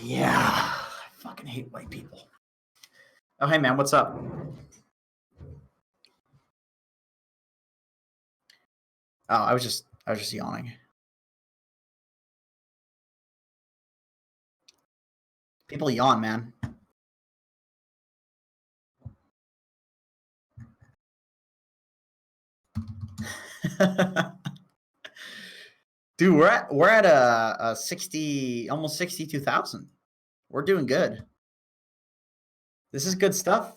Yeah. I fucking hate white people. Oh, hey, man. What's up? Oh, I was just yawning. People yawn, man. Dude, we're at a 60, almost 62,000. We're doing good. This is good stuff.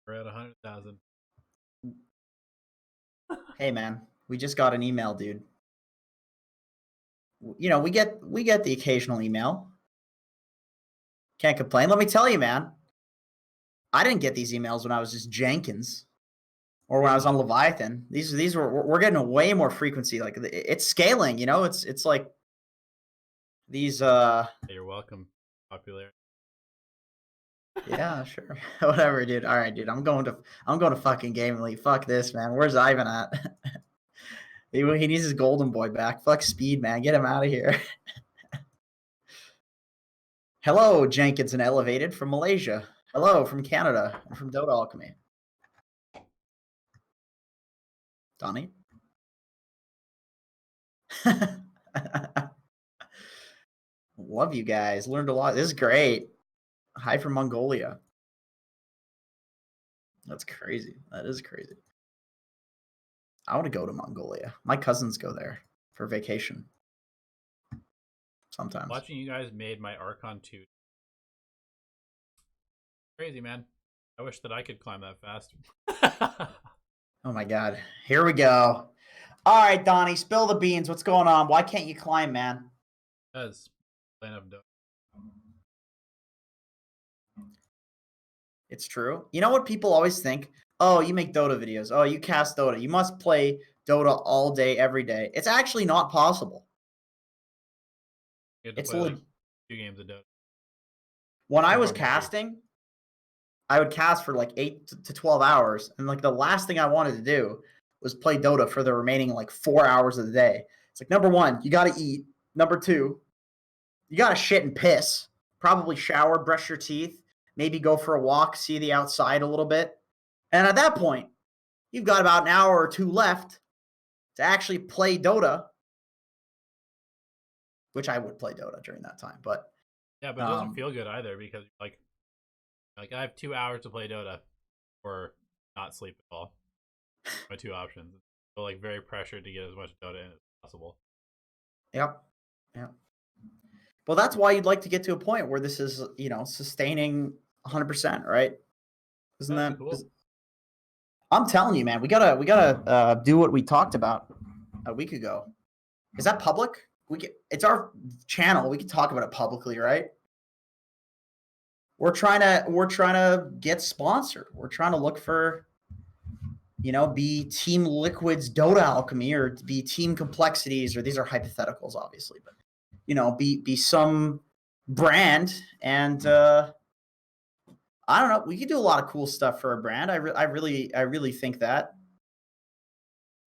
We're at 100,000. Hey, man, we just got an email, dude. You know, we get the occasional email. Can't complain. Let me tell you, man. I didn't get these emails when I was just Jenkins or when I was on Leviathan. These we're getting a way more frequency. Like it's scaling, you know. It's like these. You're welcome. Popularity. Yeah, sure. Whatever, dude. All right, dude. I'm going to fucking Game Elite. Fuck this, man. Where's Ivan at? He needs his golden boy back. Fuck Speed, man. Get him out of here. Hello, Jenkins and Elevated from Malaysia. Hello from Canada and from Dota Alchemy. Donnie? Love you guys. Learned a lot. This is great. Hi from Mongolia. That's crazy. That is crazy. I want to go to Mongolia. My cousins go there for vacation. Sometimes. Watching you guys made my Archon 2. Crazy, man. I wish that I could climb that fast. Oh my god. Here we go. All right, Donnie, spill the beans. What's going on? Why can't you climb, man? Because plan of Dota. It's true. You know what people always think? Oh, you make Dota videos. Oh, you cast Dota. You must play Dota all day, every day. It's actually not possible. You had to It's play like 2 games of Dota. When I was casting, I would cast for like 8 to 12 hours. And like the last thing I wanted to do was play Dota for the remaining like 4 hours of the day. It's like, number one, you got to eat. Number two, you got to shit and piss. Probably shower, brush your teeth, maybe go for a walk, see the outside a little bit. And at that point, you've got about an hour or two left to actually play Dota, which I would play Dota during that time. But yeah, but it doesn't feel good either because like I have 2 hours to play Dota or not sleep at all. My 2 options. So like very pressured to get as much Dota in as possible. Yep. Well, that's why you'd like to get to a point where this is, sustaining 100%, right? Isn't that cool? I'm telling you, man, we gotta do what we talked about a week ago. Is that public? It's our channel. We can talk about it publicly, right? We're trying to get sponsored. We're trying to look for, be Team Liquid's Dota Alchemy or be Team Complexities, or these are hypotheticals, obviously, but be some brand, and I don't know. We could do a lot of cool stuff for a brand. I really think that.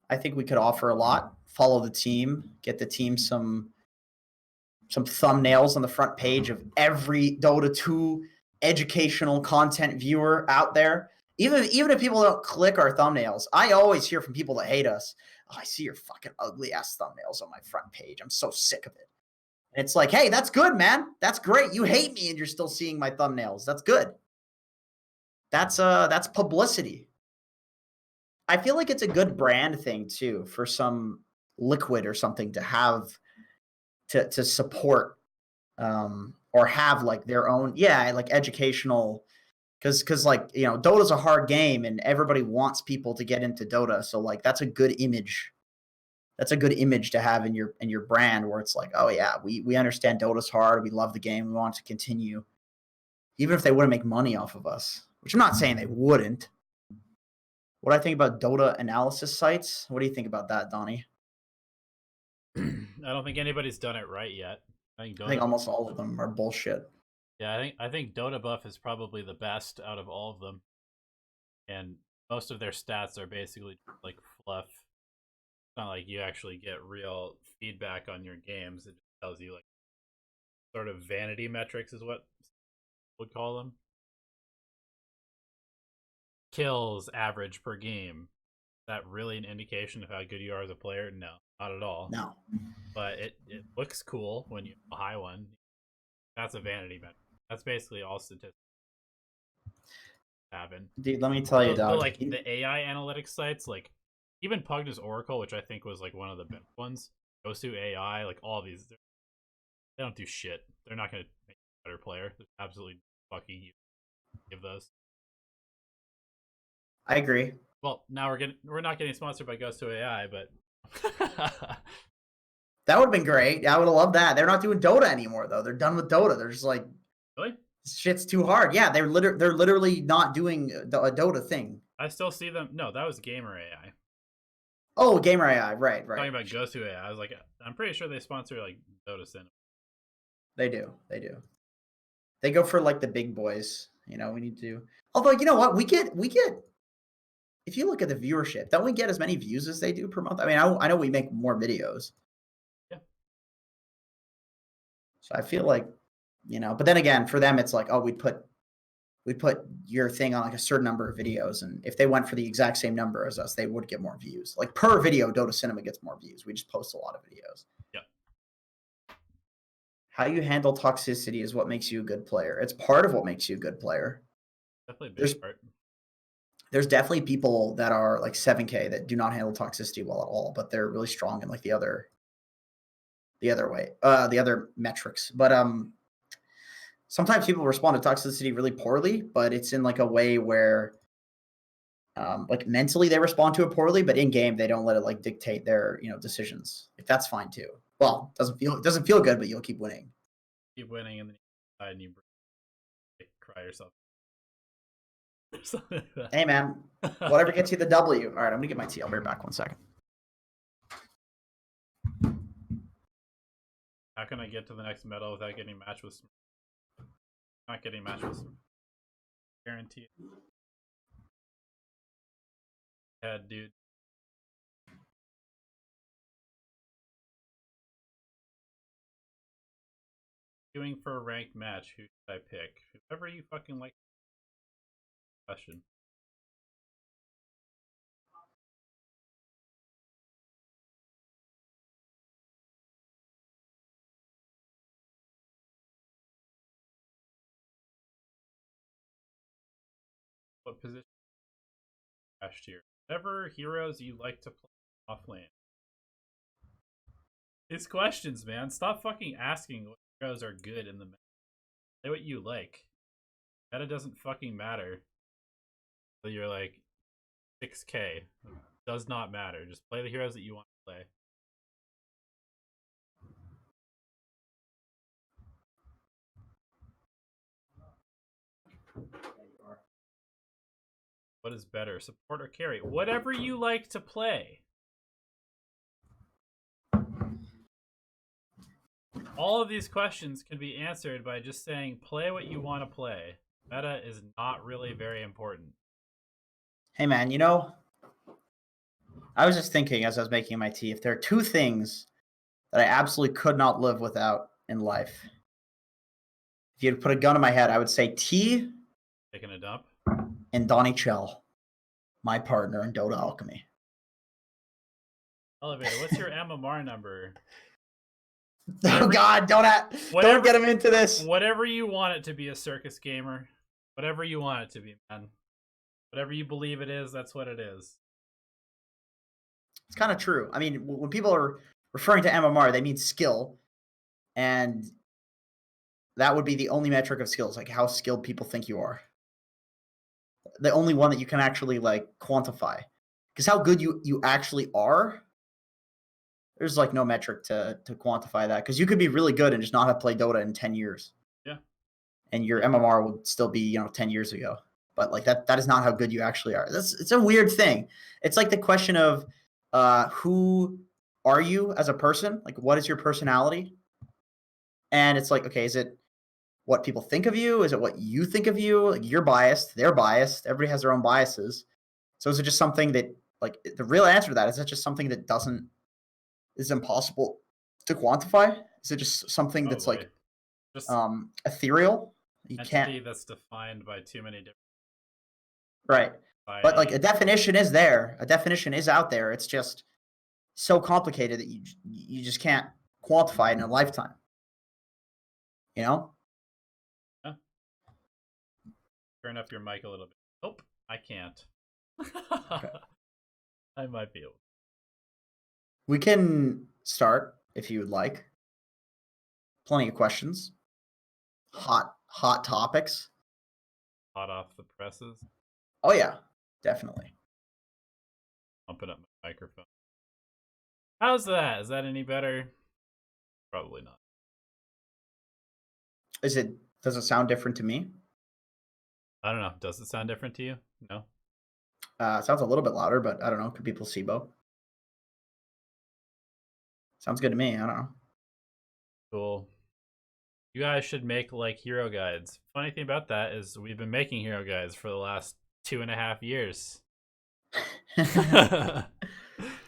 I think we could offer a lot. Follow the team, get the team some thumbnails on the front page of every Dota 2 educational content viewer out there. Even if people don't click our thumbnails, I always hear from people that hate us. Oh, I see your fucking ugly ass thumbnails on my front page. I'm so sick of it. And it's like, hey, that's good, man. That's great. You hate me and you're still seeing my thumbnails. That's good. That's publicity. I feel like it's a good brand thing too for some Liquid or something to have to support or have like their own, like educational, because like, Dota's a hard game and everybody wants people to get into Dota. So like that's a good image. That's a good image to have in your brand, where it's like, oh yeah, we understand Dota's hard. We love the game. We want to continue, even if they wouldn't make money off of us, which I'm not saying they wouldn't. What I think about Dota analysis sites? What do you think about that, Donnie? I don't think anybody's done it right yet. I think almost all of them are bullshit. Yeah, I think Dota Buff is probably the best out of all of them, and most of their stats are basically like fluff. It's not like you actually get real feedback on your games. It just tells you like sort of vanity metrics is what would call them. Kills average per game. Is that really an indication of how good you are as a player? No, not at all. No. But it looks cool when you have a high one. That's a vanity metric. That's basically all statistics happen. Dude, let me tell you, dog. Like the AI analytics sites, like even Pugnus Oracle, which I think was like one of the best ones, Gosu AI, like all these, they don't do shit. They're not going to make a better player. There's absolutely fucking you give those. I agree. Well, now we're not getting sponsored by Gosu AI, but that would have been great. I would have loved that. They're not doing Dota anymore though. They're done with Dota. They're just like, really? Shit's too hard. Yeah, they're literally not doing a Dota thing. I still see them. No, that was Gamer AI. Oh, Gamer AI, right. Talking about Gosu AI, I was like, I'm pretty sure they sponsor like Dota Cinema. They do. They go for like the big boys. You know, we need to. Although, you know what, we get. If you look at the viewership, don't we get as many views as they do per month? I mean, I know we make more videos. Yeah. So I feel like, you know, but then again, for them, it's like, oh, we put your thing on like a certain number of videos, and if they went for the exact same number as us, they would get more views. Like per video, Dota Cinema gets more views. We just post a lot of videos. Yeah. How you handle toxicity is what makes you a good player. It's part of what makes you a good player. Definitely a big part. There's definitely people that are like 7K that do not handle toxicity well at all, but they're really strong in like the other metrics. But sometimes people respond to toxicity really poorly, but it's in like a way where like mentally they respond to it poorly, but in game they don't let it like dictate their, you know, decisions. Like that's fine too. Well, it doesn't feel good, but you'll keep winning. Keep winning, and then you cry yourself. Hey man, whatever gets you the W. All right, I'm gonna get my tea. I'll be right back 1 second. How can I get to the next medal without getting matched with some? Not getting matched with some. Guarantee. Yeah, dude. Doing for a ranked match, who should I pick? Whoever you fucking like. Question. What position? Last year. Whatever heroes you like to play off lane. These questions, man. Stop fucking asking what heroes are good in the meta. Say what you like. Meta doesn't fucking matter. So you're like 6K. It does not matter. Just play the heroes that you want to play. What is better, support or carry? Whatever you like to play. All of these questions can be answered by just saying, play what you want to play. Meta is not really very important. Hey man, you know, I was just thinking as I was making my tea, if there are two things that I absolutely could not live without in life, if you'd put a gun to my head, I would say tea. Taking a dump? And Donnie Chell, my partner in Dota Alchemy. Elevator, what's your MMR number? Oh God, don't get him into this. Whatever you want it to be, a circus gamer. Whatever you want it to be, man. Whatever you believe it is, that's what it is. It's kind of true. I mean, when people are referring to MMR, they mean skill. And that would be the only metric of skills, like how skilled people think you are. The only one that you can actually like quantify. Because how good you actually are, there's like no metric to quantify that. Because you could be really good and just not have played Dota in 10 years. Yeah. And your MMR would still be, 10 years ago. But like that is not how good you actually are. It's a weird thing. It's like the question of who are you as a person? Like what is your personality? And it's like, okay, is it what people think of you? Is it what you think of you? Like you're biased, they're biased, everybody has their own biases. So is it just something that, like, the real answer to that, is it just something that is impossible to quantify? Is it just something that's like Just ethereal. You entity can't. that's defined by too many different Right. But like a societies. definition is there. A definition is out there. It's just so complicated that you just can't quantify it in a lifetime. You know? Huh? Turn up your mic a little bit. Nope, I can't. Okay. I might be able. We can start if you would like. Plenty of questions. Hot topics. Hot off the presses. Oh yeah, definitely. Pumping up my microphone. How's that? Is that any better? Probably not. Does it sound different to me? I don't know. Does it sound different to you? No. It sounds a little bit louder, but I don't know. Could be placebo. Sounds good to me. I don't know. Cool. You guys should make like hero guides. Funny thing about that is we've been making hero guides for the last 2.5 years.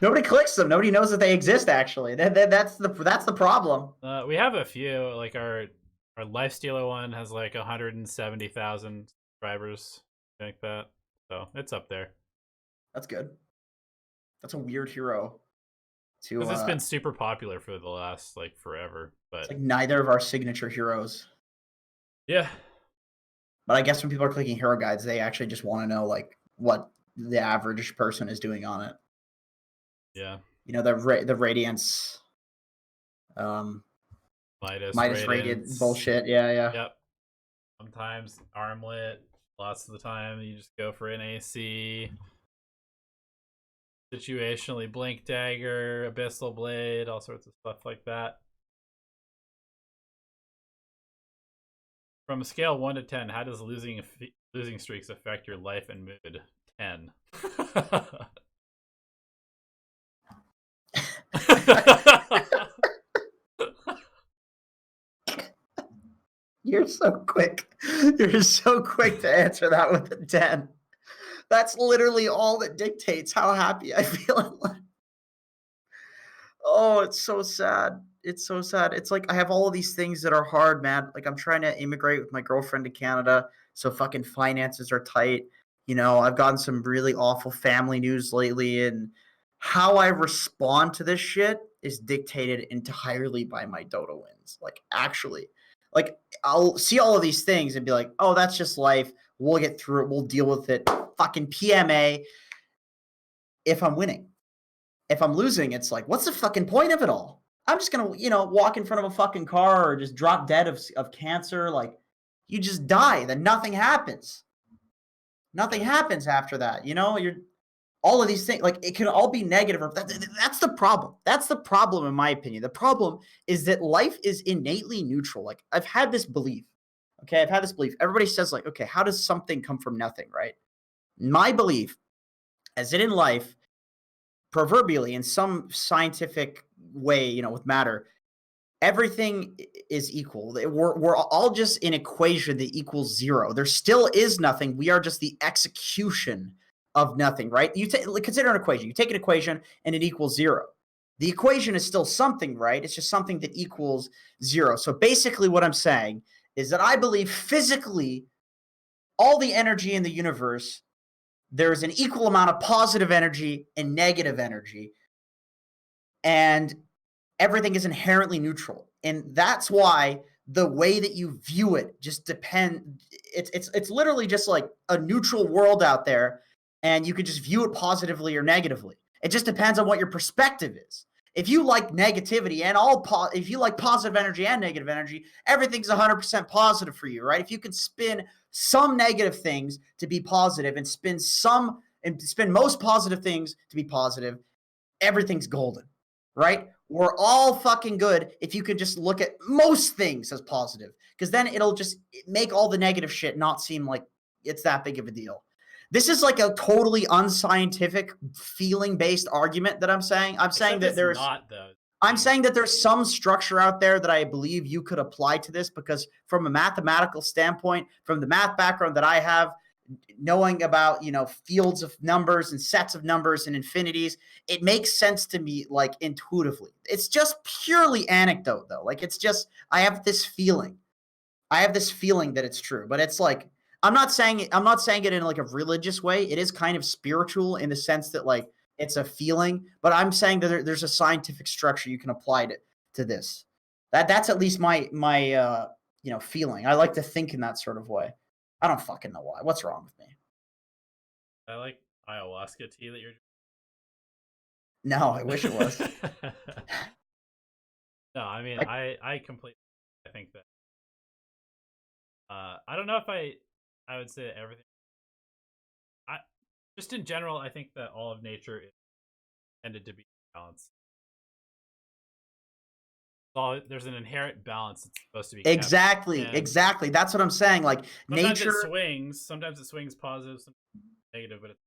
Nobody clicks them. Nobody knows that they exist. Actually, that's the problem. We have a few. Like our Lifestealer one has like 170,000 subscribers, like that. So it's up there. That's good. That's a weird hero. Because it's been super popular for the last like forever. But it's like neither of our signature heroes. Yeah. But I guess when people are clicking hero guides, they actually just want to know like what the average person is doing on it. Yeah. You know, the Radiance Midas rated bullshit. Yeah. Yep. Sometimes armlet. Lots of the time you just go for an AC. Situationally blink dagger, abyssal blade, all sorts of stuff like that. From a scale of 1 to 10, how does losing streaks affect your life and mood? 10. You're so quick. You're so quick to answer that with a 10. That's literally all that dictates how happy I feel in life. Oh, it's so sad. It's so sad. It's like I have all of these things that are hard, man. Like I'm trying to immigrate with my girlfriend to Canada, so fucking finances are tight. You know, I've gotten some really awful family news lately, and how I respond to this shit is dictated entirely by my Dota wins. Like actually, like I'll see all of these things and be like, "Oh, that's just life. We'll get through it. We'll deal with it." Fucking PMA if I'm winning. If I'm losing, it's like, what's the fucking point of it all? I'm just gonna, walk in front of a fucking car or just drop dead of cancer. Like, you just die. Then nothing happens. Nothing happens after that. You're all of these things. Like, it can all be negative. That's the problem. That's the problem, in my opinion. The problem is that life is innately neutral. Like, I've had this belief. Okay, I've had this belief. Everybody says, like, okay, how does something come from nothing, right? My belief, as in life, proverbially in some scientific way, with matter, everything is equal. We're all just an equation that equals zero. There still is nothing. We are just the execution of nothing, right? Consider an equation. You take an equation and it equals zero. The equation is still something, right? It's just something that equals zero. So basically what I'm saying is that I believe physically all the energy in the universe, there's an equal amount of positive energy and negative energy, and everything is inherently neutral. And that's why the way that you view it just depends. It's literally just like a neutral world out there, and you can just view it positively or negatively. It just depends on what your perspective is. If you like negativity and if you like positive energy and negative energy, everything's 100% positive for you, right? If you can spin some negative things to be positive and spin most positive things to be positive, everything's golden, right? We're all fucking good if you could just look at most things as positive, because then it'll just make all the negative shit not seem like it's that big of a deal. This is like a totally unscientific, feeling-based argument that I'm saying. I'm saying that there's not, though. I'm saying that there's some structure out there that I believe you could apply to this, because from a mathematical standpoint, from the math background that I have, knowing about, fields of numbers and sets of numbers and infinities, it makes sense to me, like, intuitively. It's just purely anecdote, though. Like, it's just, I have this feeling. I have this feeling that it's true, but it's like I'm not saying it in like a religious way. It is kind of spiritual in the sense that like it's a feeling, but I'm saying that there's a scientific structure you can apply to this. That's at least my feeling. I like to think in that sort of way. I don't fucking know why. What's wrong with me? I like ayahuasca tea that you're. No, I wish it was. No, I mean I completely. I think that. I don't know if I would say that everything. I just in general, I think that all of nature is intended to be balanced. There's an inherent balance that's supposed to be kept, exactly. That's what I'm saying. Like sometimes nature sometimes it swings positive, sometimes negative, but it's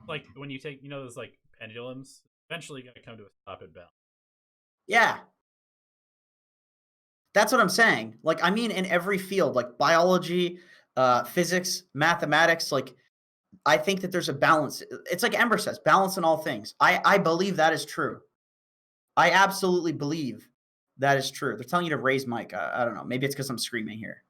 like when you take those like pendulums, eventually gonna come to a stop at balance. Yeah. That's what I'm saying. Like, I mean, in every field, like biology, physics, mathematics, like I think that there's a balance. It's like Ember says, balance in all things. I believe that is true. I absolutely believe that is true. They're telling you to raise mic. I don't know. Maybe it's because I'm screaming here.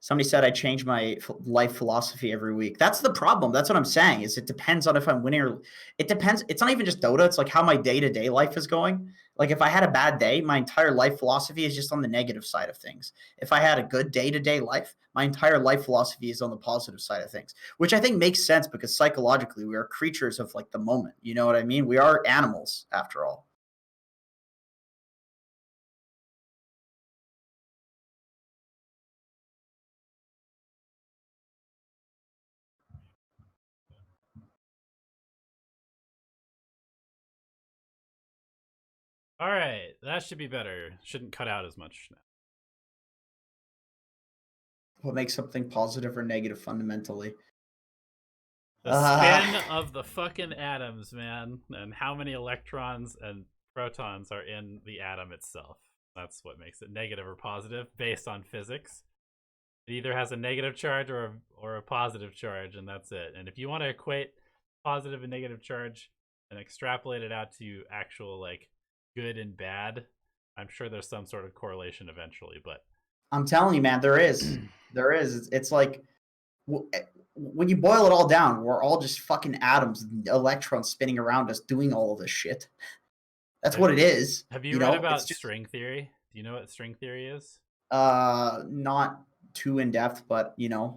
Somebody said I change my life philosophy every week. That's the problem. That's what I'm saying. Is it depends on if I'm winning or it depends. It's not even just Dota. It's like how my day-to-day life is going. Like if I had a bad day, my entire life philosophy is just on the negative side of things. If I had a good day-to-day life, my entire life philosophy is on the positive side of things, which I think makes sense because psychologically we are creatures of like the moment. You know what I mean? We are animals after all. All right, that should be better. Shouldn't cut out as much now. What makes something positive or negative fundamentally? The spin of the fucking atoms, man, and how many electrons and protons are in the atom itself. That's what makes it negative or positive based on physics. It either has a negative charge or a positive charge, and that's it. And if you want to equate positive and negative charge and extrapolate it out to actual like good and bad, I'm sure there's some sort of correlation eventually. But I'm telling you, man, there is. There is. It's like when you boil it all down, we're all just fucking atoms, electrons spinning around us, doing all of this shit. That's what it is. Have you read about string theory? Do you know what string theory is? Not too in depth, but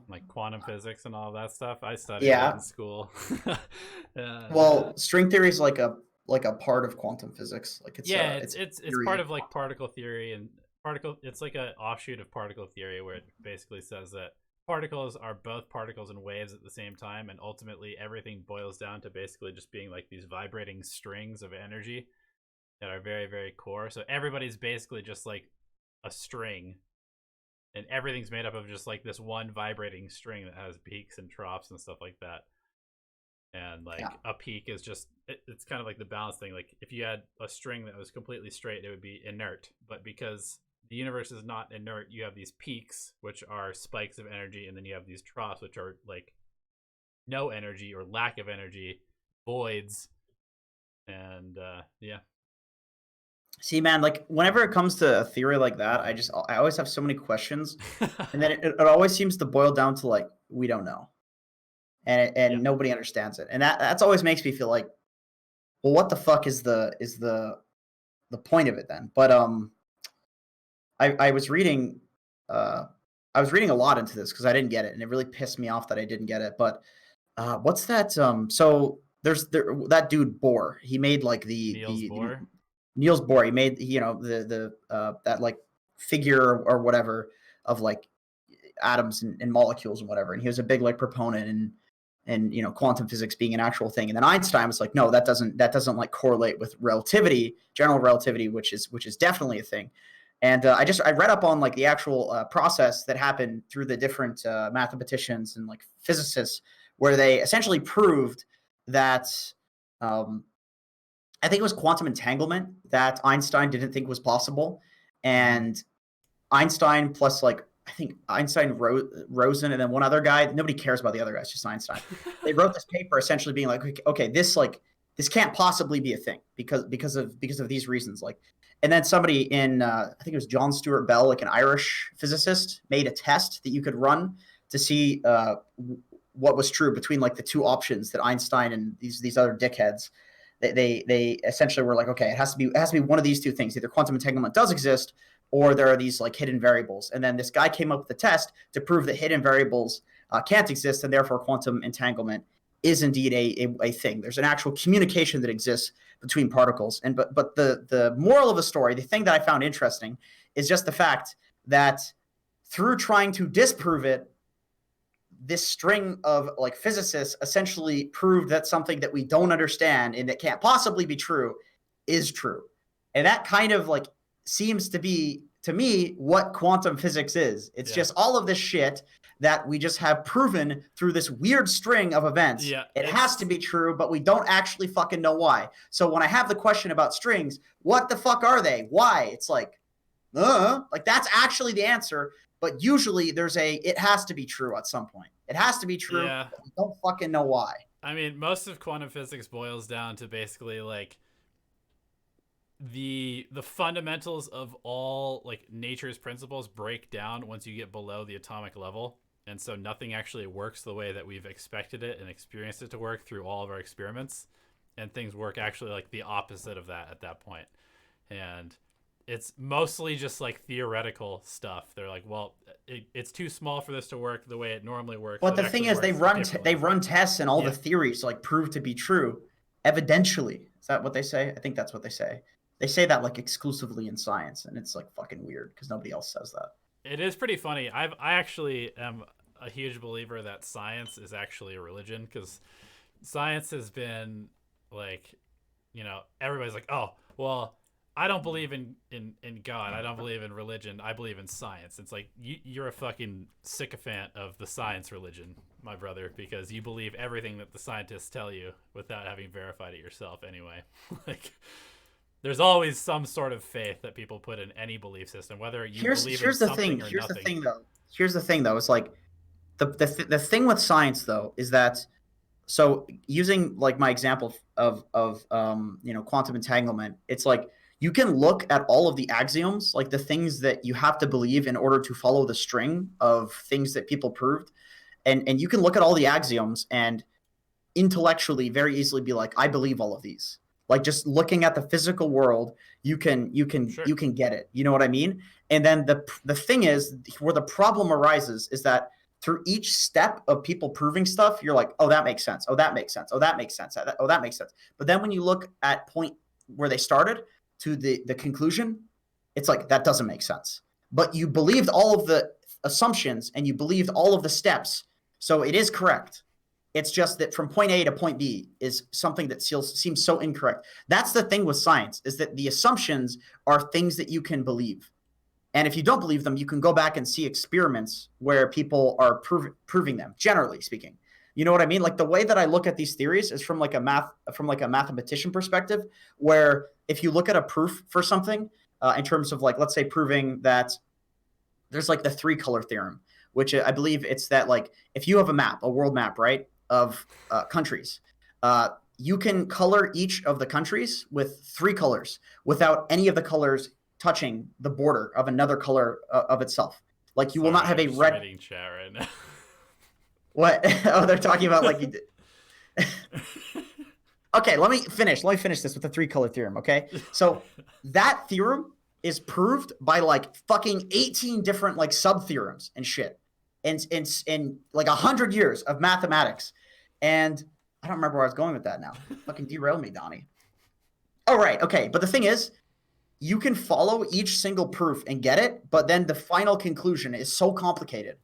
like quantum physics and all that stuff. I studied it in school. Well, string theory is like a part of quantum physics. Like it's part of like particle theory and it's like an offshoot of particle theory where it basically says that particles are both particles and waves at the same time, and ultimately everything boils down to basically just being like these vibrating strings of energy that are very, very core. So everybody's basically just like a string, and everything's made up of just like this one vibrating string that has peaks and troughs and stuff like that. And like a peak is just it's kind of like the balance thing. Like if you had a string that was completely straight, it would be inert. But because the universe is not inert, you have these peaks, which are spikes of energy, and then you have these troughs, which are like no energy or lack of energy, voids. And See, man, like whenever it comes to a theory like that, I always have so many questions, and then it always seems to boil down to like we don't know, and nobody understands it, and that's always makes me feel like, well, what the fuck is the point of it then? But I was reading a lot into this because I didn't get it, and it really pissed me off that I didn't get it. But what's that? So there's that dude Bohr. He made like Niels Bohr. He made the that like figure or whatever of like atoms and molecules and whatever. And he was a big like proponent and quantum physics being an actual thing. And then Einstein was like, no, that doesn't like correlate with relativity, general relativity, which is definitely a thing. And I read up on like the actual process that happened through the different mathematicians and like physicists, where they essentially proved that I think it was quantum entanglement that Einstein didn't think was possible, and Einstein plus like I think Einstein, Rosen, and then one other guy. Nobody cares about the other guys, just Einstein. They wrote this paper essentially being like, okay, this can't possibly be a thing because of these reasons. Like, And then somebody in, I think it was John Stuart Bell, like an Irish physicist, made a test that you could run to see what was true between like the two options that Einstein and these other dickheads. They essentially were like, okay, it has to be one of these two things. Either quantum entanglement does exist, or there are these like hidden variables. And then this guy came up with a test to prove that hidden variables can't exist, and therefore quantum entanglement is indeed a thing. There's an actual communication that exists between particles. And but the moral of the story, the thing that I found interesting, is just the fact that through trying to disprove it, this string of like physicists essentially proved that something that we don't understand and that can't possibly be true is true. And that kind of like seems to be, to me, what quantum physics is. It's just all of this shit that we just have proven through this weird string of events. Yeah, it has to be true, but we don't actually fucking know why. So when I have the question about strings, what the fuck are they? Why? It's like that's actually the answer. But usually it has to be true at some point. It has to be true. Yeah. But we don't fucking know why. I mean, most of quantum physics boils down to basically like the fundamentals of all like nature's principles break down once you get below the atomic level. And so nothing actually works the way that we've expected it and experienced it to work through all of our experiments. And things work actually like the opposite of that at that point. And it's mostly just like theoretical stuff. They're like, well, it's too small for this to work the way it normally works. But the thing is, they run tests and all the theories like prove to be true evidentially. Is that what they say? I think that's what they say. They say that like exclusively in science, and it's like fucking weird because nobody else says that. It is pretty funny. I actually am a huge believer that science is actually a religion, because science has been like, everybody's like, oh, well, I don't believe in God. I don't believe in religion. I believe in science. It's like you're a fucking sycophant of the science religion, my brother, because you believe everything that the scientists tell you without having verified it yourself anyway. Like, there's always some sort of faith that people put in any belief system, whether you believe in something or nothing. Here's the thing, though. It's like the thing with science, though, is that, so using like my example of quantum entanglement, it's like, you can look at all of the axioms, like the things that you have to believe in order to follow the string of things that people proved. And you can look at all the axioms and intellectually very easily be like, I believe all of these. Like just looking at the physical world, you can get it. You know what I mean? And then the thing is, where the problem arises is that through each step of people proving stuff, you're like, oh, that makes sense. Oh, that makes sense. Oh, that makes sense. Oh, that makes sense. But then when you look at point where they started to the conclusion, it's like, that doesn't make sense. But you believed all of the assumptions and you believed all of the steps, so it is correct. It's just that from point A to point B is something that seems so incorrect. That's the thing with science, is that the assumptions are things that you can believe. And if you don't believe them, you can go back and see experiments where people are proving them, generally speaking. You know what I mean? Like the way that I look at these theories is from like a mathematician perspective, where if you look at a proof for something in terms of like, let's say proving that there's like the 3-color theorem, which I believe it's that like, if you have a map, a world map, right, of countries, you can color each of the countries with 3 colors without any of the colors touching the border of another color of itself. Like you will not have a red. Reading chat right now. What? Oh, they're talking about like you did. Okay, let me finish this with the 3-color theorem, okay? So that theorem is proved by like fucking 18 different like sub-theorems and shit. And like 100 years of mathematics. And I don't remember where I was going with that now. Fucking derail me, Donnie. Oh, right, okay. But the thing is, you can follow each single proof and get it, but then the final conclusion is so complicated.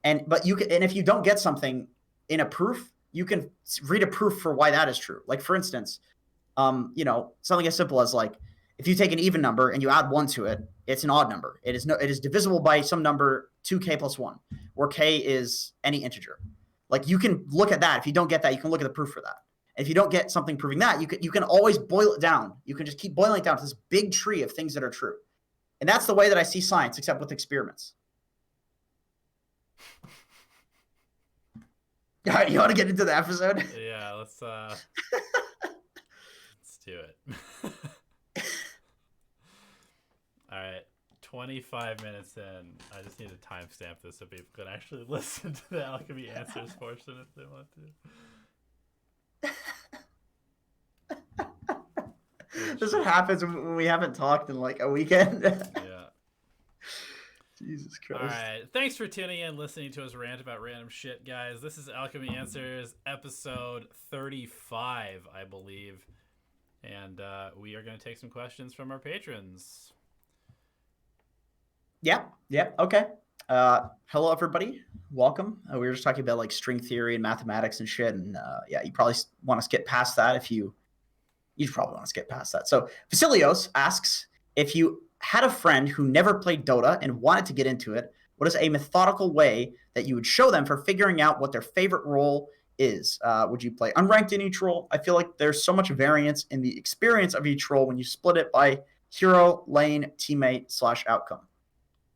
And if you don't get something in a proof, you can read a proof for why that is true. Like for instance, something as simple as like, if you take an even number and you add 1 to it, it's an odd number. It is divisible by some number 2k plus 1, where k is any integer. Like you can look at that. If you don't get that, you can look at the proof for that. And if you don't get something proving that, you can always boil it down. You can just keep boiling it down to this big tree of things that are true. And that's the way that I see science, except with experiments. All right, you want to get into the episode? Yeah, let's do it. 25 minutes in. I just need to timestamp this so people can actually listen to the Alchemy Answers portion if they want to. This is what happens when we haven't talked in like a weekend. Yeah. Jesus Christ. All right. Thanks for tuning in, listening to us rant about random shit, guys. This is Alchemy Answers, episode 35, I believe. And we are going to take some questions from our patrons. Yeah. Okay. Hello, everybody. Welcome. We were just talking about like string theory and mathematics and shit. And yeah, you probably want to skip past that if you probably want to skip past that. So Vasilios asks, if you had a friend who never played Dota and wanted to get into it, what is a methodical way that you would show them for figuring out what their favorite role is? Would you play unranked in each role? I feel like there's so much variance in the experience of each role when you split it by hero, lane, teammate / outcome.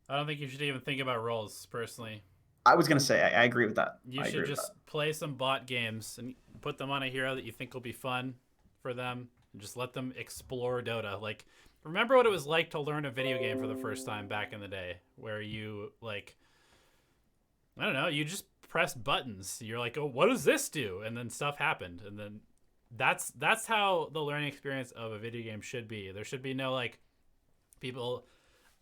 I don't think you should even think about roles, personally. I was going to say, I agree with that. You should just play some bot games and put them on a hero that you think will be fun for them and just let them explore Dota. Like, remember what it was like to learn a video game for the first time back in the day, where you, like, I don't know, you just pressed buttons. You're like, oh, what does this do? And then stuff happened. And then that's how the learning experience of a video game should be. There should be no, like, people...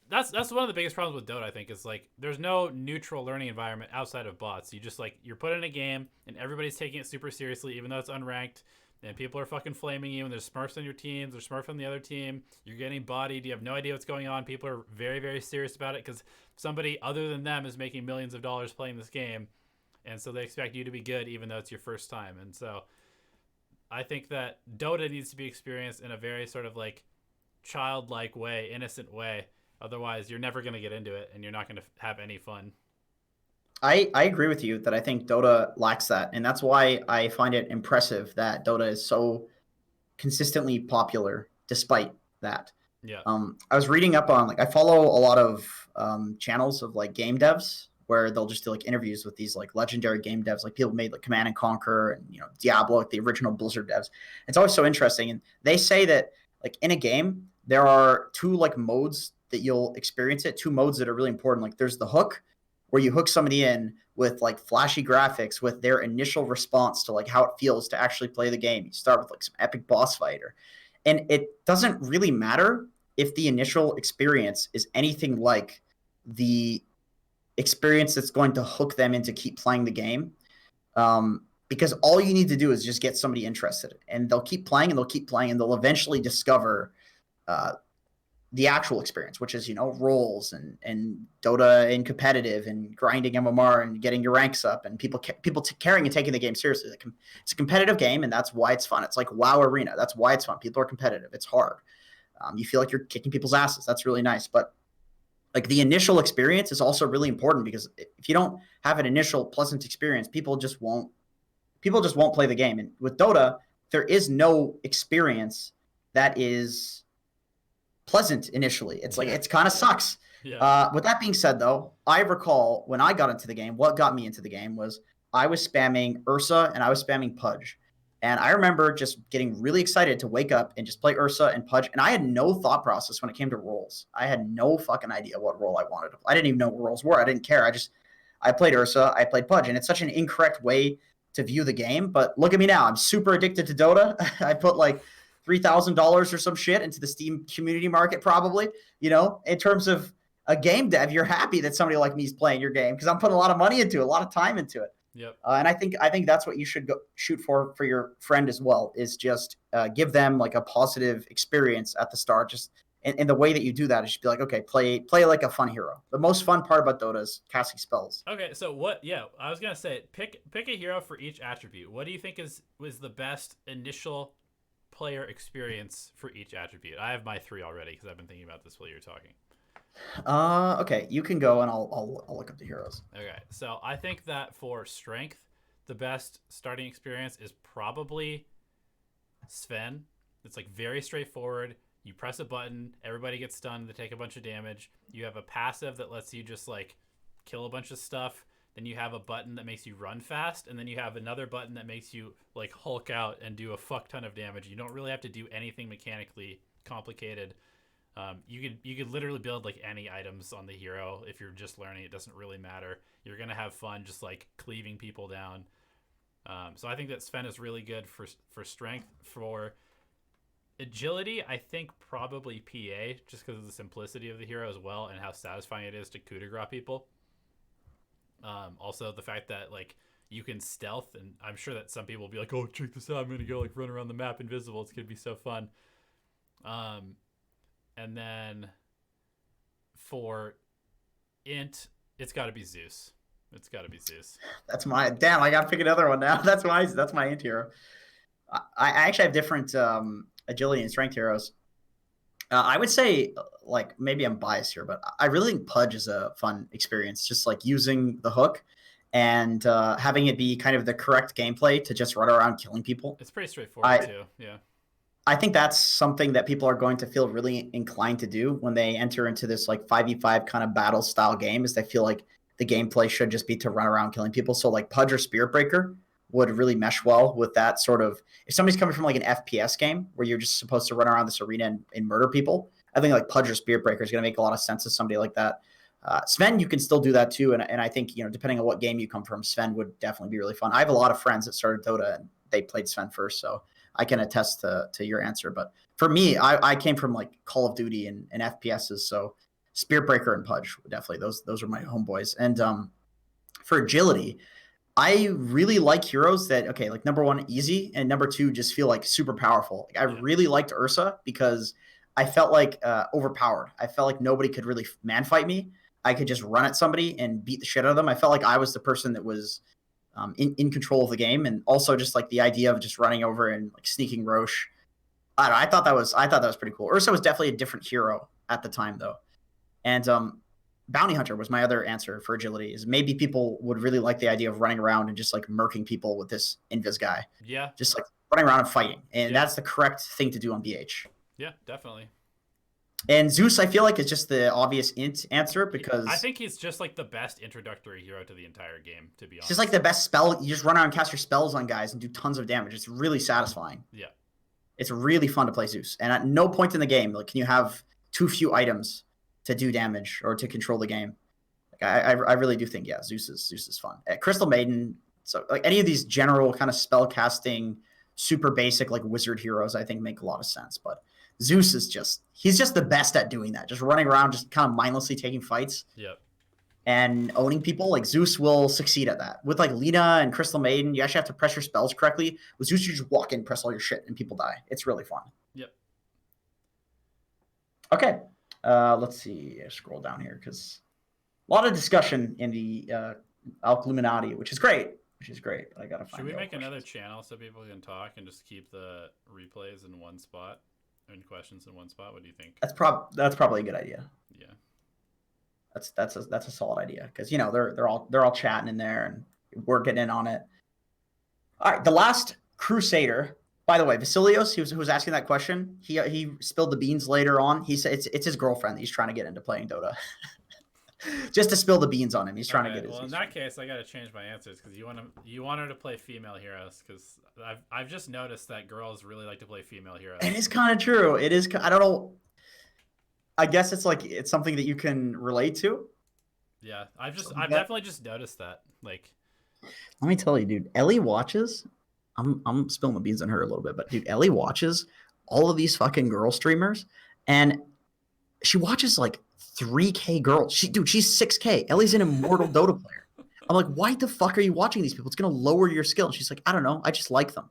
That's one of the biggest problems with Dota, I think, is like there's no neutral learning environment outside of bots. You just like you're put in a game and everybody's taking it super seriously, even though it's unranked, and people are fucking flaming you, and there's smurfs on your team, there's smurfs on the other team, you're getting bodied, you have no idea what's going on. People are very, very serious about it because somebody other than them is making millions of dollars playing this game, and so they expect you to be good even though it's your first time. And so I think that Dota needs to be experienced in a very sort of like childlike way, innocent way. Otherwise, you're never going to get into it, and you're not going to have any fun. I agree with you that I think Dota lacks that, and that's why I find it impressive that Dota is so consistently popular despite that. Yeah. I was reading up on, like, I follow a lot of channels of, like, game devs where they'll just do, like, interviews with these, like, legendary game devs, like people made, like, Command and Conquer and, you know, Diablo, like the original Blizzard devs. It's always so interesting, and they say that, like, in a game, there are two, like, modes that you'll experience it, two modes that are really important. Like there's the hook, where you hook somebody in with like flashy graphics with their initial response to like how it feels to actually play the game. You start with like some epic boss fighter, and it doesn't really matter if the initial experience is anything like the experience that's going to hook them into keep playing the game. Because all you need to do is just get somebody interested, and they'll keep playing and they'll keep playing, and they'll eventually discover the actual experience, which is, you know, roles and Dota and competitive and grinding MMR and getting your ranks up and people caring and taking the game seriously. Like, it's a competitive game, and that's why it's fun. It's like WoW Arena. That's why it's fun. People are competitive. It's hard. You feel like you're kicking people's asses. That's really nice. But like the initial experience is also really important, because if you don't have an initial pleasant experience, people just won't play the game. And with Dota, there is no experience that is pleasant initially. It's like, it's kind of sucks. Yeah. With that being said, though, I recall when I got into the game, what got me into the game was I was spamming Ursa and I was spamming Pudge. And I remember just getting really excited to wake up and just play Ursa and Pudge. And I had no thought process when it came to roles. I had no fucking idea what role I wanted to play. I didn't even know what roles were. I didn't care. I played Ursa, I played Pudge. And it's such an incorrect way to view the game. But look at me now. I'm super addicted to Dota. I put like $3,000 or some shit into the Steam community market, probably. You know, in terms of a game dev, you're happy that somebody like me is playing your game, because I'm putting a lot of money into it, a lot of time into it. Yep. And I think that's what you should go shoot for your friend as well, is just give them like a positive experience at the start. Just and the way that you do that is just be like, okay, play like a fun hero. The most fun part about Dota is casting spells. Okay, so what? Yeah, I was gonna say pick a hero for each attribute. What do you think was the best initial player experience for each attribute? I have my 3 already because I've been thinking about this while you're talking. Okay, you can go, and I'll look up the heroes. Okay, so I think that for strength, the best starting experience is probably Sven. It's like very straightforward. You press a button, everybody gets stunned, they take a bunch of damage. You have a passive that lets you just like kill a bunch of stuff. Then you have a button that makes you run fast, and then you have another button that makes you like Hulk out and do a fuck ton of damage. You don't really have to do anything mechanically complicated. You could literally build like any items on the hero if you're just learning. It doesn't really matter. You're gonna have fun just like cleaving people down. So I think that Sven is really good for strength. For agility, I think probably PA, just because of the simplicity of the hero as well and how satisfying it is to coup de grace people. Also the fact that like you can stealth, and I'm sure that some people will be like, oh, check this out, I'm gonna go like run around the map invisible, it's gonna be so fun. And then for int, it's got to be Zeus. It's got to be Zeus. That's my damn. I got to pick another one now. That's my int hero. I actually have different agility and strength heroes. I would say, like, maybe I'm biased here, but I really think Pudge is a fun experience. Just like using the hook and having it be kind of the correct gameplay to just run around killing people. It's pretty straightforward too. Yeah. I think that's something that people are going to feel really inclined to do when they enter into this like 5v5 kind of battle style game, is they feel like the gameplay should just be to run around killing people. So like Pudge or Spirit Breaker would really mesh well with that sort of, if somebody's coming from like an FPS game where you're just supposed to run around this arena and murder people, I think like Pudge or Spirit Breaker is going to make a lot of sense to somebody like that. Sven, you can still do that too. And I think, you know, depending on what game you come from, Sven would definitely be really fun. I have a lot of friends that started Dota and they played Sven first. So I can attest to your answer. But for me, I came from like Call of Duty and FPSs. So Spirit Breaker and Pudge, definitely. Those are my homeboys. And for agility, I really like heroes that, okay, like number one, easy, and number two, just feel like super powerful. Like, I really liked Ursa because I felt like overpowered. I felt like nobody could really man fight me. I could just run at somebody and beat the shit out of them. I felt like I was the person that was in control of the game, and also just like the idea of just running over and like sneaking Roche. I thought that was pretty cool. Ursa was definitely a different hero at the time though, and Bounty Hunter was my other answer for agility. Is maybe people would really like the idea of running around and just like murking people with this Invis guy. Yeah, just like running around and fighting, and that's the correct thing to do on BH. Yeah, definitely. And Zeus, I feel like, is just the obvious answer because I think he's just like the best introductory hero to the entire game, to be honest. It's just like the best spell. You just run around and cast your spells on guys and do tons of damage. It's really satisfying. Yeah. It's really fun to play Zeus. And at no point in the game like can you have too few items to do damage or to control the game. Like, I really do think, yeah, Zeus is fun. Crystal Maiden, so like any of these general kind of spell casting, super basic like wizard heroes, I think make a lot of sense. But Zeus is he's just the best at doing that. Just running around, just kind of mindlessly taking fights. Yep. And owning people. Like Zeus will succeed at that. With like Lina and Crystal Maiden, you actually have to press your spells correctly. With Zeus, you just walk in, press all your shit, and people die. It's really fun. Yep. Okay. Let's see. Scroll down here because a lot of discussion in the Alchluminati, which is great. But I gotta find. Should we make another channel so people can talk and just keep the replays in one spot? And questions in one spot. What do you think? That's probably a good idea. Yeah, that's a solid idea because, you know, they're all chatting in there and working in on it. All right, the last Crusader. By the way, Vasilios, who was asking that question, he spilled the beans later on. He said it's his girlfriend that he's trying to get into playing Dota. Just to spill the beans on him. He's trying to get his. Well, in that case, I got to change my answers because you want her to play female heroes because I've just noticed that girls really like to play female heroes. It is kind of true. It is. I don't know. I guess it's something that you can relate to. Yeah, I've definitely just noticed that. Like, let me tell you, dude. Ellie watches. I'm spilling the beans on her a little bit, but dude, Ellie watches all of these fucking girl streamers, and she watches like 3K girls. She's 6K. Ellie's an immortal Dota player. I'm like, why the fuck are you watching these people? It's gonna lower your skill. And she's like, I don't know. I just like them.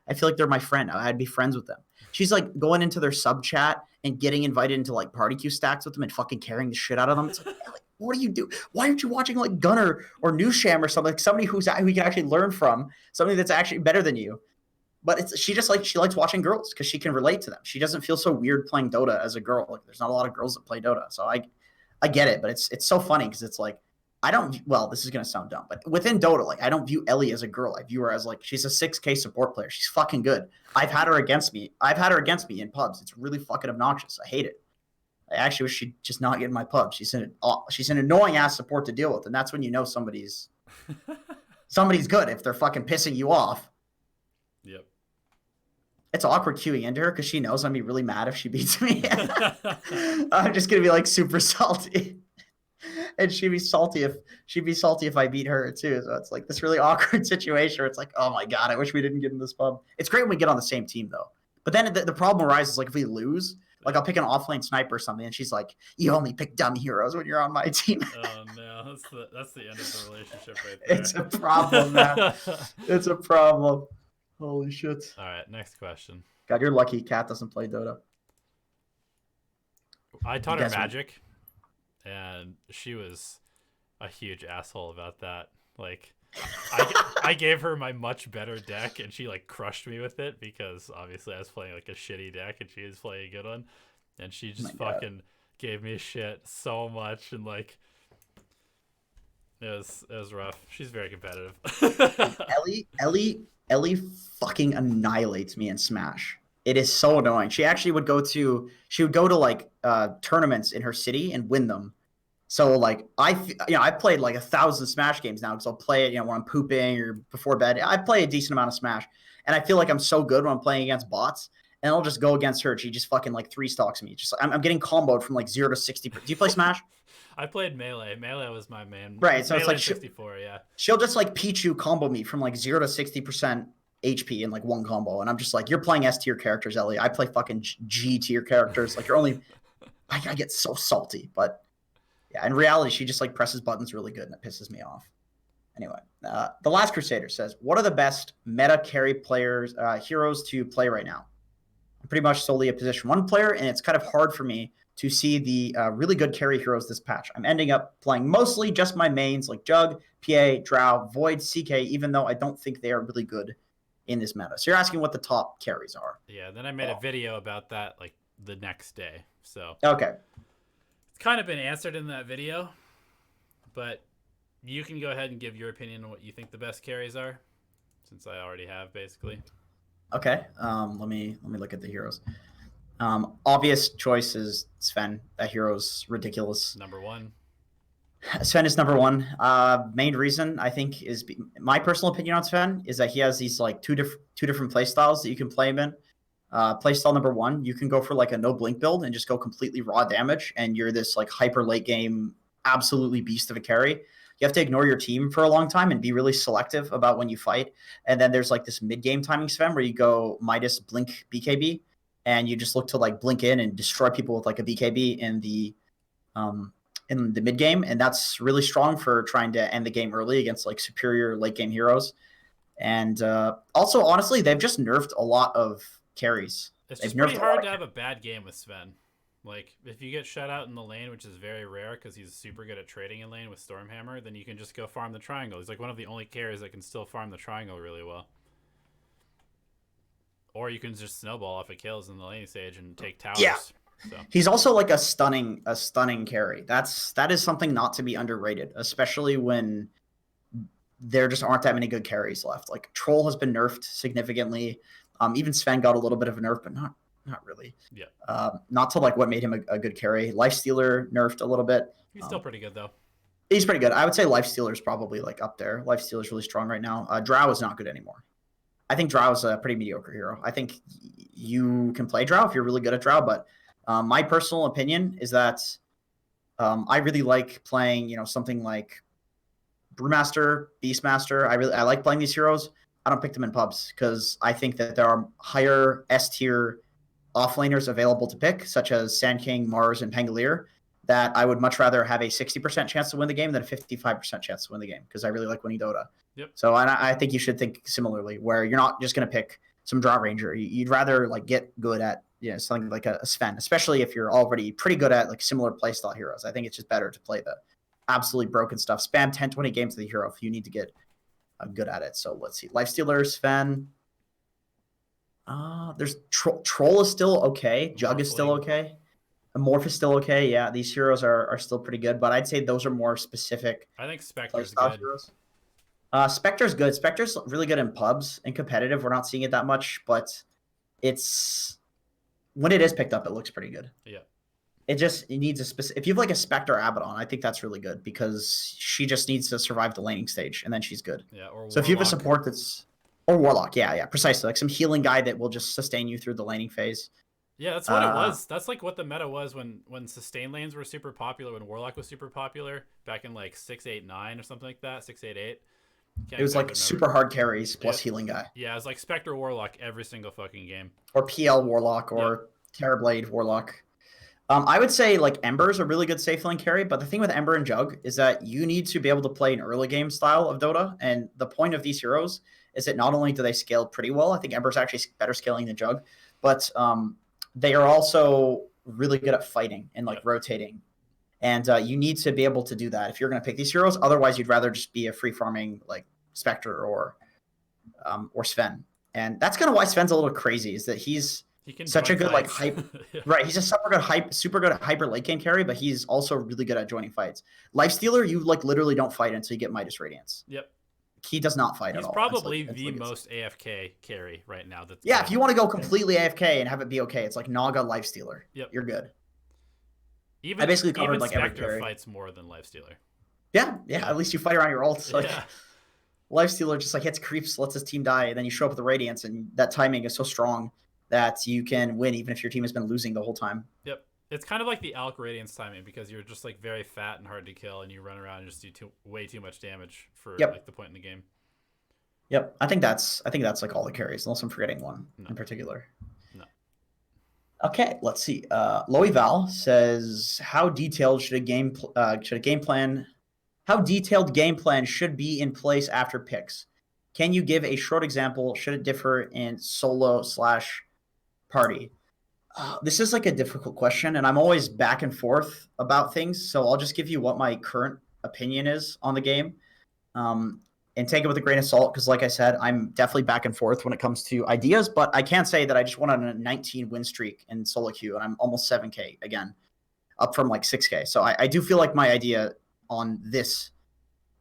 I feel like they're my friend. I'd be friends with them. She's like going into their sub chat and getting invited into like party queue stacks with them and fucking carrying the shit out of them. It's like, Ellie, what do you do? Why aren't you watching like Gunner or Newsham or something? Like somebody who you can actually learn from, somebody that's actually better than you. But she likes watching girls because she can relate to them. She doesn't feel so weird playing Dota as a girl. Like there's not a lot of girls that play Dota, so I get it. But it's so funny because it's like this is gonna sound dumb, but within Dota, like I don't view Ellie as a girl. I view her as like she's a 6K support player. She's fucking good. I've had her against me in pubs. It's really fucking obnoxious. I hate it. I actually wish she'd just not get in my pub. She's an annoying ass support to deal with, and that's when you know somebody's good if they're fucking pissing you off. Yep. It's awkward queuing into her because she knows I'm be really mad if she beats me. I'm just gonna be like super salty, and she'd be salty if I beat her too. So it's like this really awkward situation where it's like, oh my god, I wish we didn't get in this pub. It's great when we get on the same team though. But then the problem arises like if we lose, like I'll pick an offlane sniper or something, and she's like, "You only pick dumb heroes when you're on my team." Oh no, that's the end of the relationship right there. It's a problem, man. It's a problem. Holy shit. All right, next question. God, you're lucky Kat doesn't play Dota. I taught her Magic, and she was a huge asshole about that. Like, I gave her my much better deck, and she like crushed me with it because obviously I was playing like a shitty deck, and she was playing a good one, and she just fucking gave me shit so much, and like it was rough. She's very competitive. Ellie fucking annihilates me in Smash. It is so annoying. She actually would go to like tournaments in her city and win them. So like I played like 1,000 Smash games now because I'll play it when I'm pooping or before bed. I play a decent amount of Smash, and I feel like I'm so good when I'm playing against bots. And I'll just go against her. She just fucking like 3-stocks me. Just I'm getting comboed from like 0 to 60. Do you play Smash? I played Melee. Melee was my main. Right, so Melee it's like 64. Yeah. She'll just like Pichu combo me from like 0 to 60% HP in like one combo, and I'm just like, you're playing S tier characters, Ellie. I play fucking G tier characters. Like you're only. I get so salty, but. Yeah, in reality, she just like presses buttons really good, and it pisses me off. Anyway, the Last Crusader says, "What are the best meta carry players, heroes to play right now?" I'm pretty much solely a position 1 player, and it's kind of hard for me to see the really good carry heroes this patch. I'm ending up playing mostly just my mains like Jug, PA, Drow, Void, CK, even though I don't think they are really good in this meta. So you're asking what the top carries are. Yeah. Then I made a video about that like the next day. So okay. Kind of been answered in that video, but you can go ahead and give your opinion on what you think the best carries are, since I already have basically. Okay. Let me look at the heroes. Obvious choice is Sven. That hero's ridiculous. Number 1. Sven is number 1. Main reason I think is my personal opinion on Sven is that he has these like two different play styles that you can play him in. Playstyle number 1, you can go for like a no blink build and just go completely raw damage, and you're this like hyper late game absolutely beast of a carry. You have to ignore your team for a long time and be really selective about when you fight. And then there's like this mid game timing Sven where you go Midas blink BKB, and you just look to like blink in and destroy people with like a BKB in the mid game, and that's really strong for trying to end the game early against like superior late game heroes. And also, honestly, they've just nerfed a lot of carries. It's just pretty hard to have a bad game with Sven. Like, if you get shut out in the lane, which is very rare because he's super good at trading in lane with Stormhammer, then you can just go farm the triangle. He's like one of the only carries that can still farm the triangle really well. Or you can just snowball off of kills in the lane stage and take towers. Yeah. So. He's also like a stunning carry. That is something not to be underrated, especially when there just aren't that many good carries left. Like Troll has been nerfed significantly. Even Sven got a little bit of a nerf, but not really. Yeah. Not to like what made him a good carry. Lifestealer nerfed a little bit. He's still pretty good though. He's pretty good. I would say Lifestealer is probably like up there. Lifestealer is really strong right now. Drow is not good anymore. I think Drow is a pretty mediocre hero. I think you can play Drow if you're really good at Drow, but my personal opinion is that I really like playing, something like Brewmaster, Beastmaster. I like playing these heroes. I don't pick them in pubs because I think that there are higher S tier offlaners available to pick, such as Sand King, Mars, and Pangolier, that I would much rather have a 60% chance to win the game than a 55% chance to win the game because I really like winning Dota. Yep. So I think you should think similarly, where you're not just going to pick some Draw Ranger. You'd rather like get good at something like a Sven, especially if you're already pretty good at like similar playstyle heroes. I think it's just better to play the absolutely broken stuff. Spam 10, 20 games of the hero if you need to get good at it. So let's see. Lifestealer, Sven. There's Troll is still okay. Jug is still okay. Morph is still okay. Yeah, these heroes are still pretty good, but I'd say those are more specific. I think Spectre's good. Heroes. Spectre's good. Spectre's really good in pubs and competitive. We're not seeing it that much, but it's when it is picked up, it looks pretty good. Yeah. It needs a specific. If you have like a Spectre Abaddon, I think that's really good because she just needs to survive the laning stage and then she's good. Yeah. Or so if you have a support that's Or Warlock, yeah, precisely. Like some healing guy that will just sustain you through the laning phase. Yeah, that's what it was. That's like what the meta was when sustain lanes were super popular, when Warlock was super popular back in like 689 or something like that, 688. It was like super hard carries plus healing guy. Yeah, it was like Spectre Warlock every single fucking game. Or PL Warlock or Terrorblade Warlock. I would say like Ember is a really good safe lane carry, but the thing with Ember and Jug is that you need to be able to play an early game style of Dota, and the point of these heroes is that not only do they scale pretty well, I think Ember's actually better scaling than Jug, but they are also really good at fighting and like rotating. And you need to be able to do that if you're going to pick these heroes. Otherwise, you'd rather just be a free farming like Spectre or Sven. And that's kind of why Sven's a little crazy, is that he's such a good like hype. Right, he's a super good hyper late game carry, but he's also really good at joining fights. Lifestealer, you like literally don't fight until you get Midas Radiance. Yep. He does not fight at all. He's probably the most AFK carry right now. That's if you want to go completely AFK and have it be okay, it's like Naga Lifestealer. Yep. You're good. I basically covered even like every Spectre carry. Fights more than Lifestealer. Yeah. At least you fight around your ults. Like Lifestealer just like hits creeps, lets his team die, and then you show up with the Radiance, and that timing is so strong that you can win even if your team has been losing the whole time. Yep. It's kind of like the Alk Radiance timing, because you're just like very fat and hard to kill, and you run around and just do way too much damage for like the point in the game. Yep. I think that's like all the carries, unless I'm forgetting one in particular. No. Okay, let's see. Loey Val says, how detailed game plan should be in place after picks? Can you give a short example? Should it differ in solo/party? This is like a difficult question, and I'm always back and forth about things. So I'll just give you what my current opinion is on the game, and take it with a grain of salt, because like I said, I'm definitely back and forth when it comes to ideas. But I can say that I just went on a 19 win streak in solo queue, and I'm almost 7K again, up from like 6K. So I do feel like my idea on this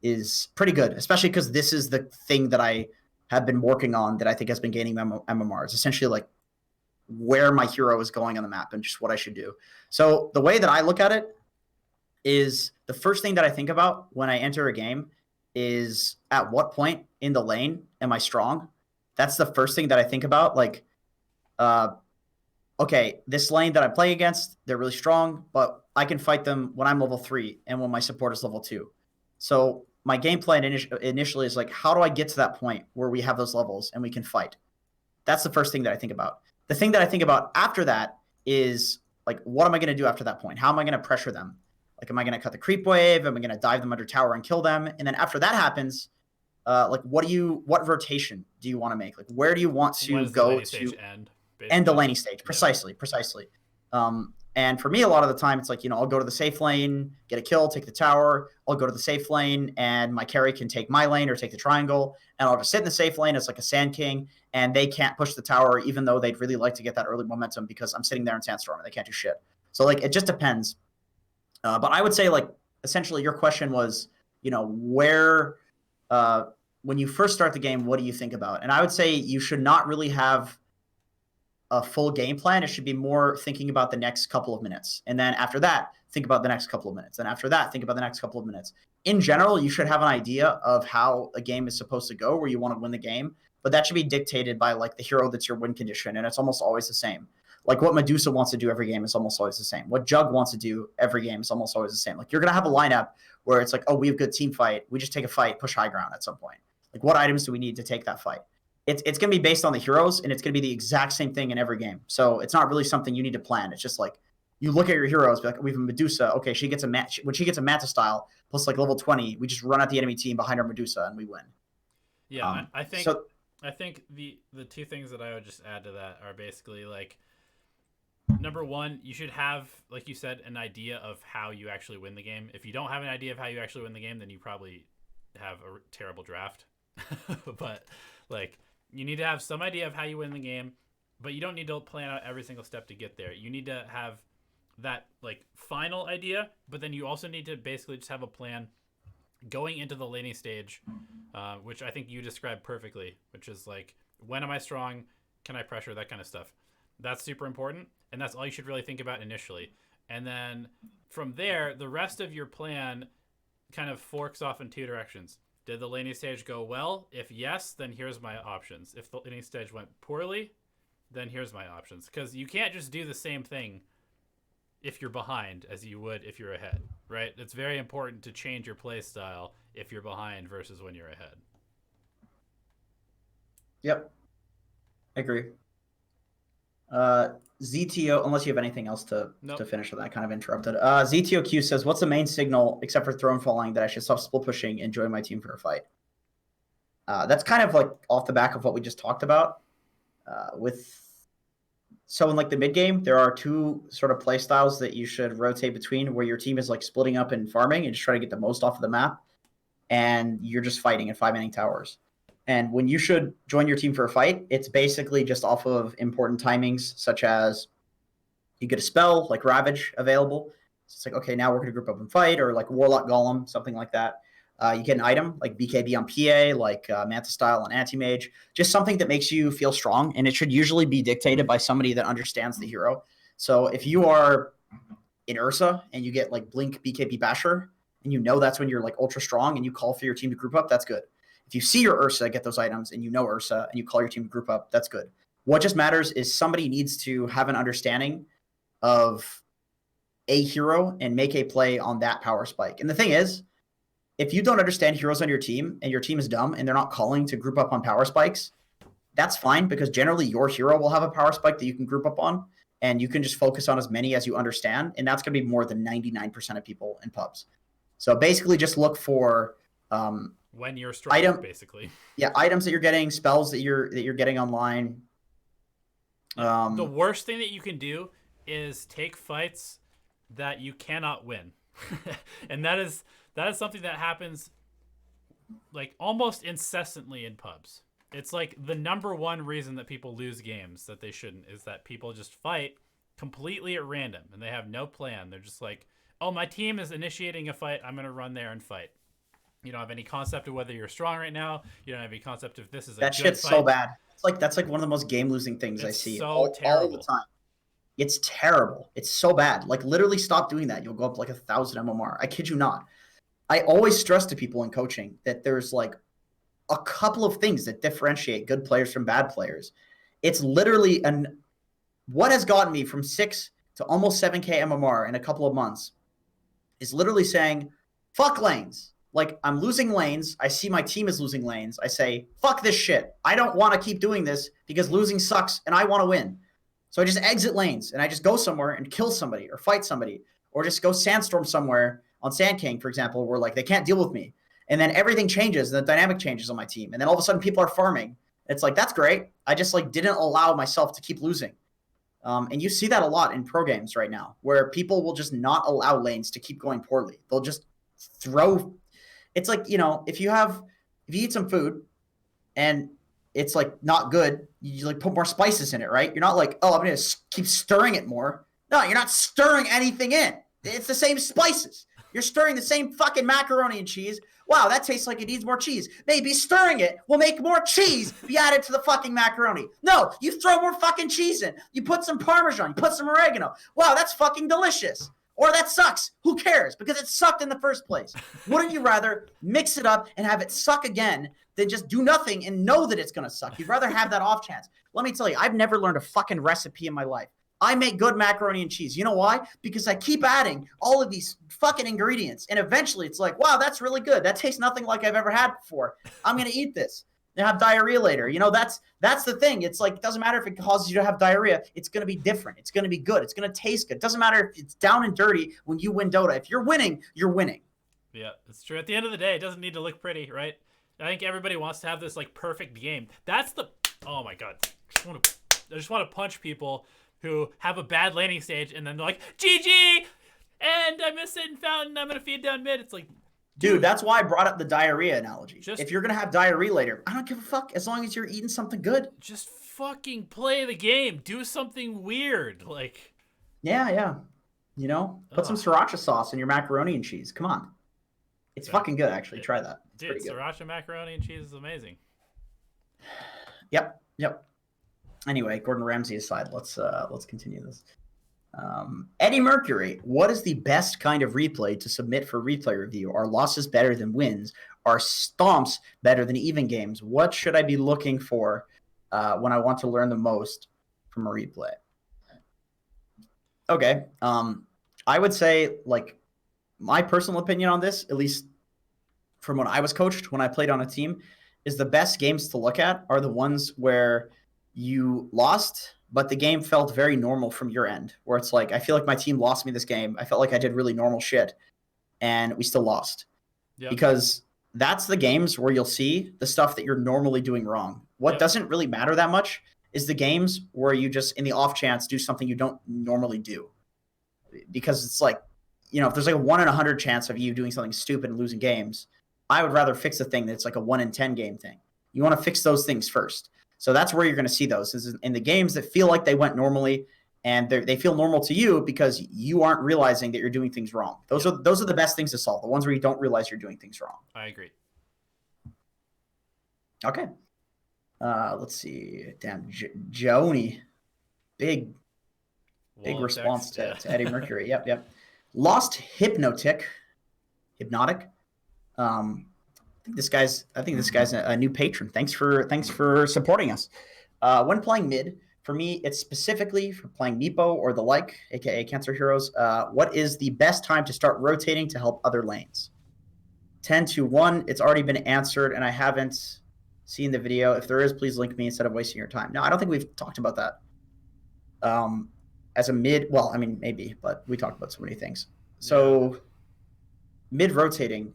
is pretty good, especially because this is the thing that I have been working on that I think has been gaining MMRs, essentially like where my hero is going on the map and just what I should do. So the way that I look at it is, the first thing that I think about when I enter a game is, at what point in the lane am I strong? That's the first thing that I think about. Like, okay, this lane that I play against, they're really strong, but I can fight them when I'm level 3 and when my support is level 2. So my game plan initially is like, how do I get to that point where we have those levels and we can fight? That's the first thing that I think about. The thing that I think about after that is, like, what am I going to do after that point? How am I going to pressure them? Like, am I going to cut the creep wave? Am I going to dive them under tower and kill them? And then after that happens, like, what rotation do you want to make? Like, where do you want to go to end the laning stage? Precisely. And for me, a lot of the time, it's like, I'll go to the safe lane, get a kill, take the tower. I'll go to the safe lane, and my carry can take my lane or take the triangle, and I'll just sit in the safe lane as like a Sand King, and they can't push the tower, even though they'd really like to get that early momentum, because I'm sitting there in Sandstorm and they can't do shit. So, like, it just depends. But I would say, like, essentially your question was, where, when you first start the game, what do you think about? And I would say you should not really have a full game plan. It should be more thinking about the next couple of minutes. And then after that, think about the next couple of minutes. And after that, think about the next couple of minutes. In general, you should have an idea of how a game is supposed to go, where you want to win the game. But that should be dictated by, like, the hero that's your win condition. And it's almost always the same. Like, what Medusa wants to do every game is almost always the same. What Jug wants to do every game is almost always the same. Like, you're going to have a lineup where it's like, oh, we have good team fight. We just take a fight, push high ground at some point. Like, what items do we need to take that fight? It's going to be based on the heroes, and it's going to be the exact same thing in every game. So it's not really something you need to plan. It's just like, you look at your heroes, be like, we have a Medusa. Okay, she gets a match. When she gets a Manta style plus like level 20, we just run at the enemy team behind our Medusa and we win. Yeah, I think the two things that I would just add to that are basically, like, number one, you should have, like you said, an idea of how you actually win the game. If you don't have an idea of how you actually win the game, then you probably have a terrible draft. But, like, you need to have some idea of how you win the game, but you don't need to plan out every single step to get there. You need to have that, like, final idea, but then you also need to basically just have a plan going into the laning stage, which I think you described perfectly, which is like, when am I strong? Can I pressure? That kind of stuff. That's super important, and that's all you should really think about initially. And then from there, the rest of your plan kind of forks off in two directions. Did the laning stage go well? If yes, then here's my options. If the laning stage went poorly, then here's my options. Because you can't just do the same thing if you're behind as you would if you're ahead, right? It's very important to change your play style if you're behind versus when you're ahead. Yep. I agree. ZTO, unless you have anything else to finish with that, kind of interrupted. ZTOQ says, what's the main signal, except for throne falling, that I should stop split pushing and join my team for a fight? That's kind of like off the back of what we just talked about. So in like the mid game, there are two sort of play styles that you should rotate between, where your team is like splitting up and farming and just try to get the most off of the map, and you're just fighting in 5-manning towers. And when you should join your team for a fight, it's basically just off of important timings, such as you get a spell like Ravage available. So it's like, okay, now we're going to group up and fight, or like Warlock Golem, something like that. You get an item like BKB on PA, like Manta Style on Anti-Mage, just something that makes you feel strong, and it should usually be dictated by somebody that understands the hero. So if you are in Ursa and you get like Blink BKB Basher, and you know that's when you're like ultra strong and you call for your team to group up, that's good. If you see your Ursa get those items and you know Ursa and you call your team to group up, that's good. What just matters is somebody needs to have an understanding of a hero and make a play on that power spike. And the thing is, if you don't understand heroes on your team and your team is dumb and they're not calling to group up on power spikes, that's fine, because generally your hero will have a power spike that you can group up on, and you can just focus on as many as you understand. And that's going to be more than 99% of people in pubs. So basically just look for when you're strong, basically. Yeah, items that you're getting, spells that you're getting online. The worst thing that you can do is take fights that you cannot win. And that is something that happens like almost incessantly in pubs. It's like the number one reason that people lose games that they shouldn't is that people just fight completely at random and they have no plan. They're just like, oh, my team is initiating a fight, I'm going to run there and fight. You don't have any concept of whether you're strong right now. You don't have any concept if this is a good fight. That shit's so bad. It's like, that's like one of the most game-losing things I see all the time. It's terrible. It's so bad. Like, literally stop doing that. You'll go up like 1,000 MMR. I kid you not. I always stress to people in coaching that there's like a couple of things that differentiate good players from bad players. It's literally what has gotten me from 6 to almost 7K MMR in a couple of months is literally saying, fuck lanes. Like, I'm losing lanes. I see my team is losing lanes. I say, fuck this shit. I don't want to keep doing this because losing sucks and I want to win. So I just exit lanes and I just go somewhere and kill somebody or fight somebody, or just go sandstorm somewhere on Sand King, for example, where like they can't deal with me. And then everything changes and the dynamic changes on my team. And then all of a sudden people are farming. It's like, that's great. I just like didn't allow myself to keep losing. And you see that a lot in pro games right now, where people will just not allow lanes to keep going poorly. They'll just throw. It's like, you know, if you eat some food and it's like not good, you like put more spices in it, right? You're not like, oh, I'm going to keep stirring it more. No, you're not stirring anything in. It's the same spices. You're stirring the same fucking macaroni and cheese. Wow, that tastes like it needs more cheese. Maybe stirring it will make more cheese be added to the fucking macaroni. No, you throw more fucking cheese in. You put some Parmesan, you put some oregano. Wow, that's fucking delicious. Or that sucks. Who cares? Because it sucked in the first place. Wouldn't you rather mix it up and have it suck again than just do nothing and know that it's going to suck? You'd rather have that off chance. Let me tell you, I've never learned a fucking recipe in my life. I make good macaroni and cheese. You know why? Because I keep adding all of these fucking ingredients. And eventually it's like, wow, that's really good. That tastes nothing like I've ever had before. I'm going to eat this and have diarrhea later. You know, that's the thing. It's like, it doesn't matter if it causes you to have diarrhea. It's going to be different. It's going to be good. It's going to taste good. It doesn't matter if it's down and dirty when you win Dota. If you're winning, you're winning. Yeah, it's true. At the end of the day, it doesn't need to look pretty, right? I think everybody wants to have this like perfect game. That's the, oh my God. I just want to punch people who have a bad landing stage and then they're like, GG, and I miss it in Fountain, I'm going to feed down mid. It's like, dude, that's why I brought up the diarrhea analogy. If you're going to have diarrhea later, I don't give a fuck as long as you're eating something good. Just fucking play the game. Do something weird. Like, yeah. You know, put some sriracha sauce in your macaroni and cheese. Come on. It's fucking good, actually. Try that. It's dude, sriracha macaroni and cheese is amazing. Yep. Anyway, Gordon Ramsay aside, let's continue this. Eddie Mercury, what is the best kind of replay to submit for replay review? Are losses better than wins, Are stomps better than even games? What should I be looking for when I want to learn the most from a replay? Okay. I would say, like, my personal opinion on this, at least from when I was coached, when I played on a team, is the best games to look at are the ones where you lost, but the game felt very normal from your end, where it's like, I feel like my team lost me this game. I felt like I did really normal shit, and we still lost. Yep. Because that's the games where you'll see the stuff that you're normally doing wrong. What doesn't really matter that much is the games where you just, in the off chance, do something you don't normally do. Because it's like, if there's like a 1 in 100 chance of you doing something stupid and losing games, I would rather fix a thing that's like a 1 in 10 game thing. You want to fix those things first. So that's where you're going to see those, is in the games that feel like they went normally, and they feel normal to you because you aren't realizing that you're doing things wrong. Those are the best things to solve, the ones where you don't realize you're doing things wrong. I agree. Okay. Let's see. Damn, Joni. Big response to Eddie Mercury. Yep. Lost Hypnotic. I think this guy's a new patron. Thanks for supporting us. When playing mid, for me, it's specifically for playing Meepo or the like, aka Cancer Heroes. What is the best time to start rotating to help other lanes? 10 to 1. It's already been answered, and I haven't seen the video. If there is, please link me instead of wasting your time. No, I don't think we've talked about that. As a mid, well, I mean, maybe, but we talked about so many things. So mid rotating,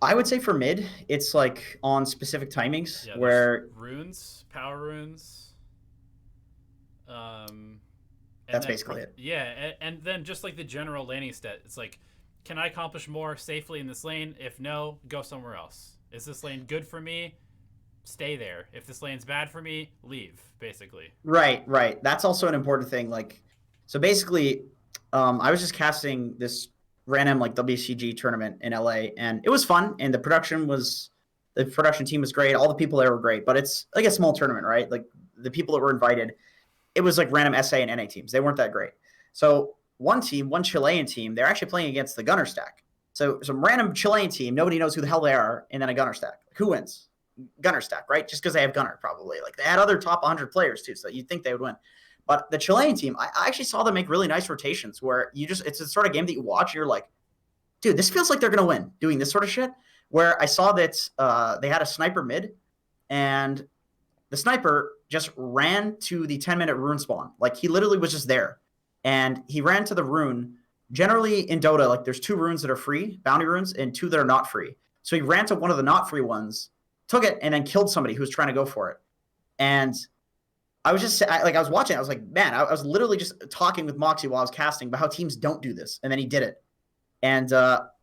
I would say for mid, it's like on specific timings where runes, power runes. That's basically it. Yeah, and then just like the general laning stat, it's like, can I accomplish more safely in this lane? If no, go somewhere else. Is this lane good for me? Stay there. If this lane's bad for me, leave, basically. Right. That's also an important thing. Like, so basically, I was just casting this random like WCG tournament in LA, and it was fun, and the production team was great. All the people there were great, but it's like a small tournament, right? Like the people that were invited, it was like random SA and NA teams. They weren't that great. So one Chilean team, they're actually playing against the Gunner stack. So some random Chilean team, nobody knows who the hell they are, and then a Gunner stack. Who wins? Gunner stack, right? Just because they have Gunner, probably. Like, they had other top 100 players too, so you'd think they would win. But the Chilean team, I actually saw them make really nice rotations where it's a sort of game that you watch and you're like, dude, this feels like they're going to win doing this sort of shit. Where I saw that they had a sniper mid, and the sniper just ran to the 10-minute rune spawn. Like, he literally was just there. And he ran to the rune. Generally in Dota, like, there's 2 runes that are free, bounty runes, and 2 that are not free. So he ran to one of the not free ones, took it, and then killed somebody who was trying to go for it. And I was just I was watching. I was like, man, I was literally just talking with Moxie while I was casting about how teams don't do this, and then he did it. And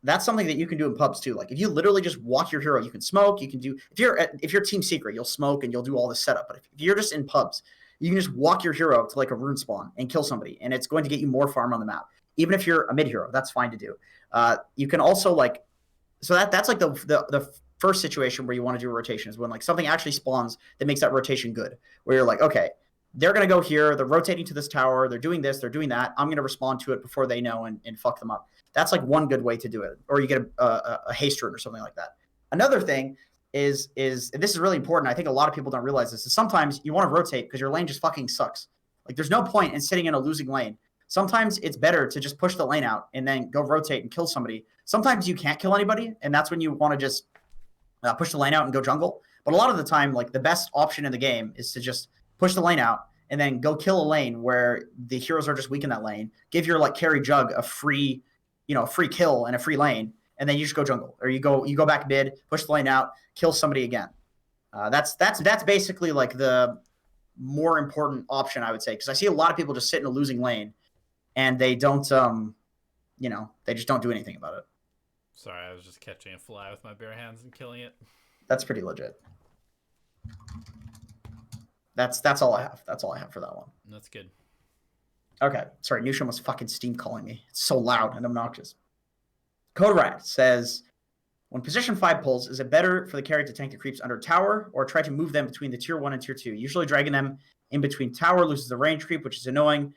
that's something that you can do in pubs too. Like, if you literally just walk your hero, you can smoke. You can do if you're team secret, you'll smoke and you'll do all this setup. But if you're just in pubs, you can just walk your hero to like a rune spawn and kill somebody, and it's going to get you more farm on the map. Even if you're a mid hero, that's fine to do. You can also like, so that's like the first situation where you want to do a rotation is when like something actually spawns that makes that rotation good. Where you're like, okay, they're going to go here. They're rotating to this tower. They're doing this. They're doing that. I'm going to respond to it before they know and fuck them up. That's like one good way to do it. Or you get a haste rune or something like that. Another thing is and this is really important. I think a lot of people don't realize this, is sometimes you want to rotate because your lane just fucking sucks. Like, there's no point in sitting in a losing lane. Sometimes it's better to just push the lane out and then go rotate and kill somebody. Sometimes you can't kill anybody, and that's when you want to just push the lane out and go jungle. But a lot of the time, like, the best option in the game is to just push the lane out and then go kill a lane where the heroes are just weak in that lane. Give your like carry Jug a free kill and a free lane, and then you just go jungle, or you go back mid, push the lane out, kill somebody again. That's basically like the more important option, I would say, because I see a lot of people just sit in a losing lane and they don't they just don't do anything about it. Sorry, I was just catching a fly with my bare hands and killing it. That's pretty legit. That's all I have. That's all I have for that one. That's good. Okay. Sorry, Newsham was fucking Steam calling me. It's so loud and obnoxious. Code Rat says, when position 5 pulls, is it better for the carry to tank the creeps under tower or try to move them between the tier 1 and tier 2? Usually dragging them in between tower loses the range creep, which is annoying,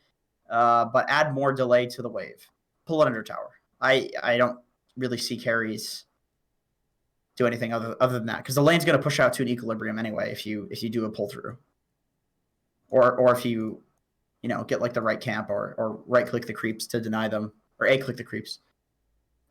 but add more delay to the wave. Pull it under tower. I don't really see carries do anything other than that, because the lane's going to push out to an equilibrium anyway if you do a pull through, or if you get like the right camp or right click the creeps to deny them, or A click the creeps.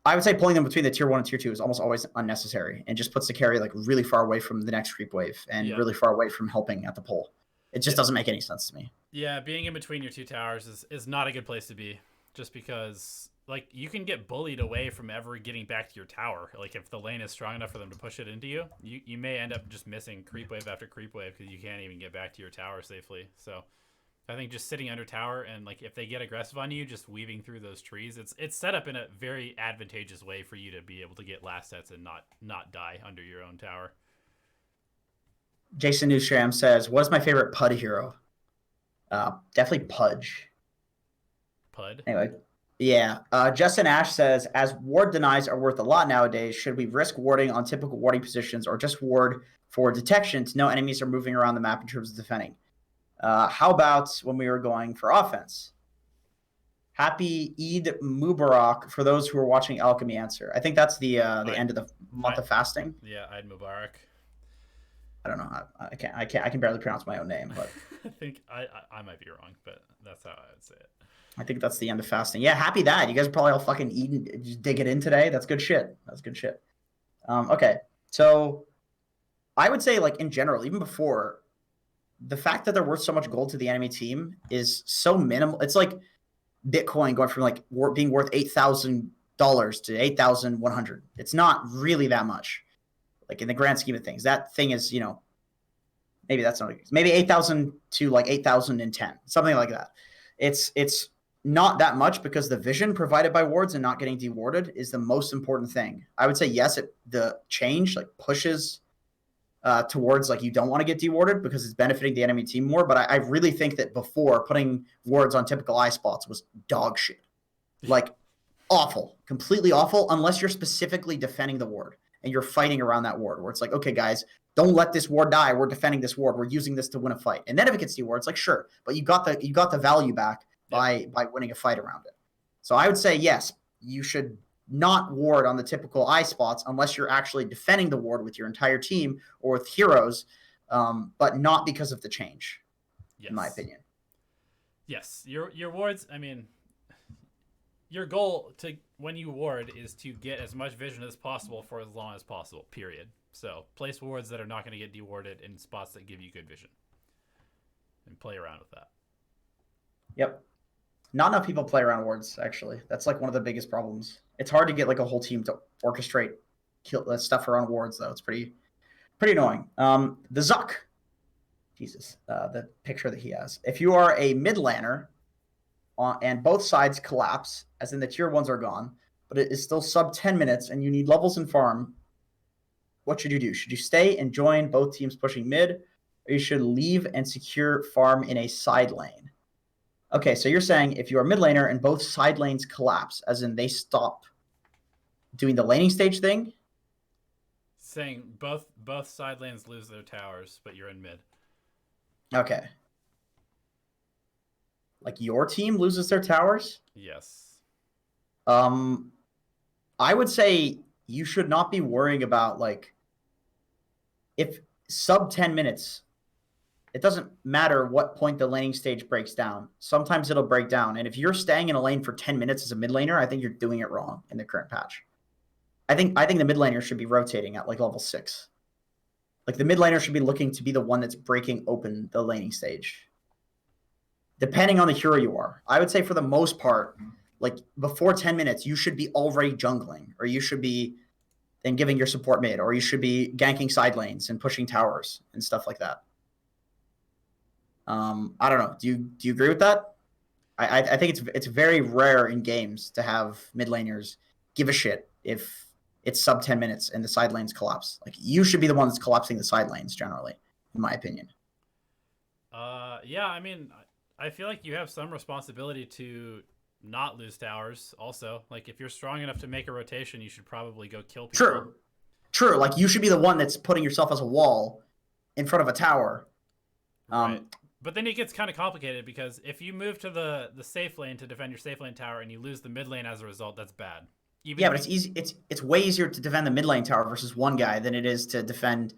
I would say pulling them between the tier 1 and tier 2 is almost always unnecessary and just puts the carry like really far away from the next creep wave and really far away from helping at the pull. It just doesn't make any sense to me. Yeah, being in between your 2 towers is not a good place to be, just because like you can get bullied away from ever getting back to your tower. Like if the lane is strong enough for them to push it into you, you may end up just missing creep wave after creep wave because you can't even get back to your tower safely. So I think just sitting under tower and like if they get aggressive on you, just weaving through those trees, it's set up in a very advantageous way for you to be able to get last sets and not die under your own tower. Jason Newstram says, "What is my favorite PUD hero?" Definitely Pudge. PUD. Anyway, yeah. Justin Ash says, "As ward denies are worth a lot nowadays, should we risk warding on typical warding positions or just ward for detection to know enemies are moving around the map in terms of defending? How about when we were going for offense? Happy Eid Mubarak for those who are watching Alchemy Answer." I think that's the end of the month of fasting. Yeah, Eid Mubarak. I don't know. I can barely pronounce my own name, but I think I might be wrong, but that's how I would say it. I think that's the end of fasting. Yeah, happy that. You guys are probably all fucking eating, just dig it in today. That's good shit. That's good shit. Okay, so I would say, like, in general, even before, the fact that they're worth so much gold to the enemy team is so minimal. It's like Bitcoin going from like being worth $8,000 to 8,100. It's not really that much, like in the grand scheme of things. That thing is, maybe that's not maybe 8,000 to like 8,010, something like that. It's not that much because the vision provided by wards and not getting dewarded is the most important thing. I would say yes, the change like pushes towards like you don't want to get dewarded because it's benefiting the enemy team more. But I really think that before, putting wards on typical eye spots was dog shit, like awful, completely awful, unless you're specifically defending the ward and you're fighting around that ward where it's like, okay, guys, don't let this ward die. We're defending this ward. We're using this to win a fight. And then if it gets dewarded, it's like, sure, but you got the value back by winning a fight around it. So I would say yes, you should not ward on the typical eye spots unless you're actually defending the ward with your entire team or with heroes, but not because of the change, in my opinion. Yes, your wards, I mean, your goal to when you ward is to get as much vision as possible for as long as possible, period. So place wards that are not going to get dewarded in spots that give you good vision and play around with that. Yep. Not enough people play around wards, actually. That's like one of the biggest problems. It's hard to get like a whole team to orchestrate stuff around wards, though. It's pretty annoying. The Zuck. Jesus. The picture that he has. If you are a mid laner and both sides collapse, as in the tier 1s are gone, but it is still sub 10 minutes and you need levels and farm, what should you do? Should you stay and join both teams pushing mid, or you should leave and secure farm in a side lane? Okay, so you're saying if you are mid laner and both side lanes collapse, as in they stop doing the laning stage thing? Saying both side lanes lose their towers, but you're in mid. Okay. Like your team loses their towers? Yes. I would say you should not be worrying about like if sub 10 minutes. It doesn't matter what point the laning stage breaks down. Sometimes it'll break down. And if you're staying in a lane for 10 minutes as a mid laner, I think you're doing it wrong in the current patch. I think the mid laner should be rotating at like level 6. Like the mid laner should be looking to be the one that's breaking open the laning stage. Depending on the hero you are. I would say for the most part, like before 10 minutes, you should be already jungling, or you should be then giving your support mid, or you should be ganking side lanes and pushing towers and stuff like that. I don't know. Do you agree with that? I think it's very rare in games to have mid laners give a shit if it's sub 10 minutes and the side lanes collapse. Like you should be the one that's collapsing the side lanes generally, in my opinion. Yeah, I mean, I feel like you have some responsibility to not lose towers also. Like if you're strong enough to make a rotation, you should probably go kill people. True. Like you should be the one that's putting yourself as a wall in front of a tower. Right. But then it gets kind of complicated because if you move to the safe lane to defend your safe lane tower and you lose the mid lane as a result, that's bad. Yeah, but it's easy. It's way easier to defend the mid lane tower versus one guy than it is to defend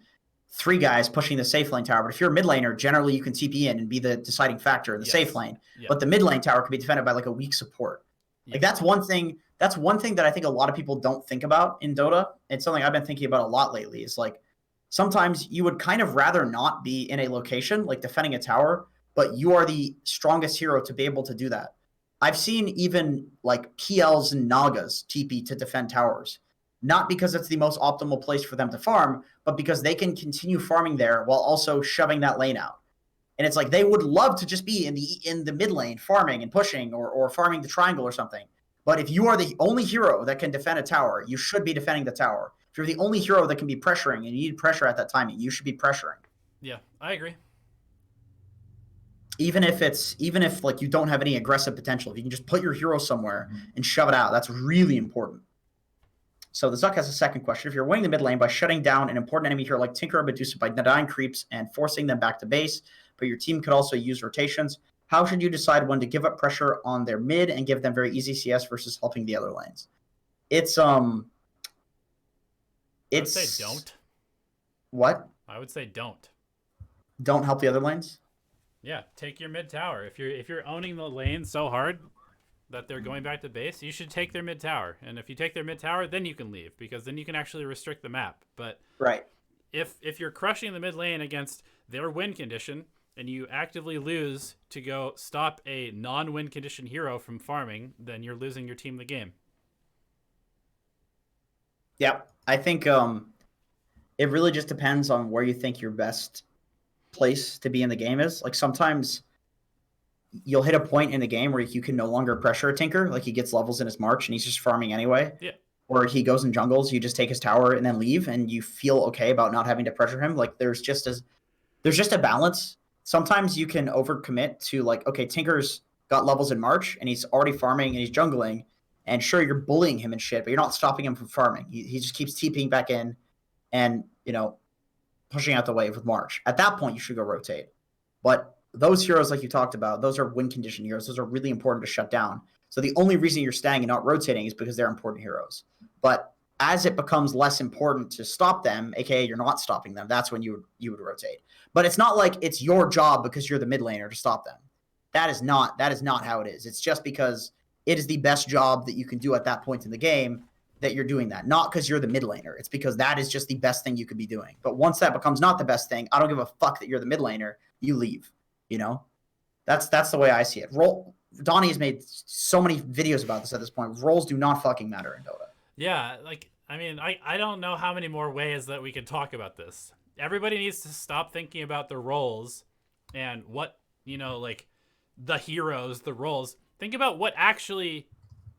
three guys pushing the safe lane tower. But if you're a mid laner, generally you can TP in and be the deciding factor in the safe lane. Yeah. But the mid lane tower can be defended by like a weak support. Yeah. Like that's one thing that I think a lot of people don't think about in Dota. It's something I've been thinking about a lot lately. Is like sometimes you would kind of rather not be in a location like defending a tower, but you are the strongest hero to be able to do that. I've seen even like PLs and Nagas TP to defend towers. Not because it's the most optimal place for them to farm, but because they can continue farming there while also shoving that lane out. And it's like they would love to just be in the mid lane farming and pushing or farming the triangle or something. But if you are the only hero that can defend a tower, you should be defending the tower. If you're the only hero that can be pressuring and you need pressure at that timing, you should be pressuring. Yeah, I agree. Even if like you don't have any aggressive potential, if you can just put your hero somewhere and shove it out, that's really important. So the Zuck has a second question. If you're winning the mid lane by shutting down an important enemy hero like Tinker or Medusa by denying creeps and forcing them back to base, but your team could also use rotations, how should you decide when to give up pressure on their mid and give them very easy CS versus helping the other lanes? I would say don't. What? I would say don't. Don't help the other lanes? Yeah, take your mid tower. If you're owning the lane so hard that they're going back to base, you should take their mid tower. And if you take their mid tower, then you can leave because then you can actually restrict the map. But right. If you're crushing the mid lane against their win condition and you actively lose to go stop a non-win condition hero from farming, then you're losing your team the game. Yeah, I think it really just depends on where you think your best place to be in the game is. Like sometimes you'll hit a point in the game where you can no longer pressure a Tinker, like he gets levels in his March and he's just farming anyway. Yeah. Or he goes in jungles, you just take his tower and then leave and you feel okay about not having to pressure him. Like there's just a balance. Sometimes you can overcommit to like, okay, Tinker's got levels in March and he's already farming and he's jungling, and sure, you're bullying him and shit, but you're not stopping him from farming. He just keeps TPing back in and, pushing out the wave with March. At that point, you should go rotate. But those heroes, like you talked about, those are win condition heroes. Those are really important to shut down. So the only reason you're staying and not rotating is because they're important heroes. But as it becomes less important to stop them, aka you're not stopping them, that's when you would rotate. But it's not like it's your job because you're the mid laner to stop them. That is not how it is. It's just because it is the best job that you can do at that point in the game that you're doing that. Not because you're the mid laner. It's because that is just the best thing you could be doing. But once that becomes not the best thing, I don't give a fuck that you're the mid laner. You leave. That's the way I see it. Donnie has made so many videos about this at this point. Roles do not fucking matter in Dota. Yeah, I don't know how many more ways that we can talk about this. Everybody needs to stop thinking about the roles and what, the heroes, the roles. Think about what actually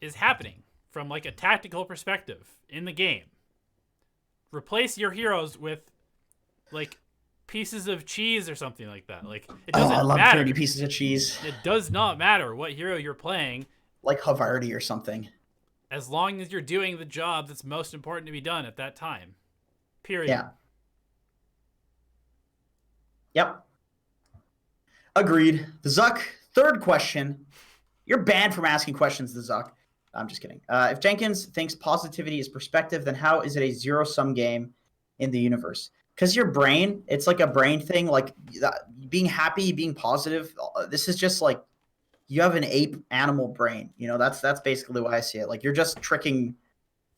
is happening from like a tactical perspective in the game. Replace your heroes with like pieces of cheese or something like that. Like it doesn't matter. I love dirty pieces of cheese. It does not matter what hero you're playing. Like Havarti or something. As long as you're doing the job that's most important to be done at that time. Period. Yeah. Yep. Agreed. The Zuck, third question. You're banned from asking questions, the Zuck. I'm just kidding. If Jenkins thinks positivity is perspective, then how is it a zero-sum game in the universe? Because your brain, it's like a brain thing, like being happy, being positive. This is just like you have an ape animal brain. That's basically the way I see it. Like you're just tricking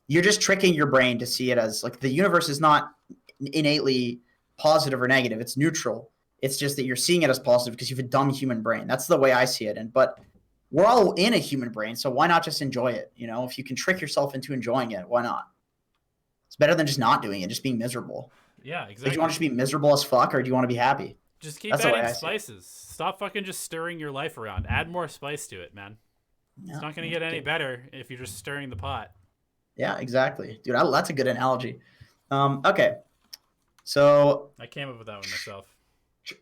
your brain to see it as like the universe is not innately positive or negative. It's neutral. It's just that you're seeing it as positive because you have a dumb human brain. That's the way I see it. But we're all in a human brain, so why not just enjoy it? If you can trick yourself into enjoying it, why not? It's better than just not doing it, just being miserable. Yeah, exactly. Do you want to just be miserable as fuck, or do you want to be happy? Just keep adding spices. Stop fucking just stirring your life around. Add more spice to it, man. Yeah, it's not going to get any better if you're just stirring the pot. Yeah, exactly. Dude, that's a good analogy. Okay. So I came up with that one myself.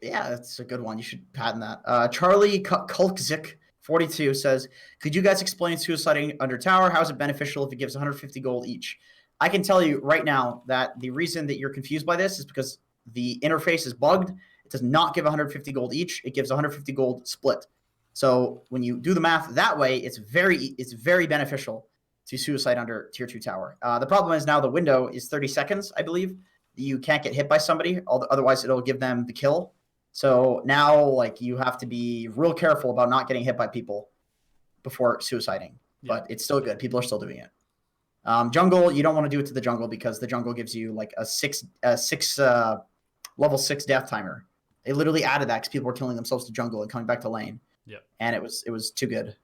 Yeah, that's a good one. You should patent that. Charlie Kulkzik 42 says, could you guys explain suiciding under tower? How is it beneficial if it gives 150 gold each? I can tell you right now that the reason that you're confused by this is because the interface is bugged. It does not give 150 gold each. It gives 150 gold split. So when you do the math that way, it's very beneficial to suicide under tier 2 tower. The problem is now the window is 30 seconds, I believe. You can't get hit by somebody, otherwise it'll give them the kill. So now, like, you have to be real careful about not getting hit by people before suiciding. Yeah. But it's still good. People are still doing it. Jungle, you don't want to do it to the jungle because the jungle gives you like a level 6 death timer. They literally added that because people were killing themselves to jungle and coming back to lane. Yep. And it was too good.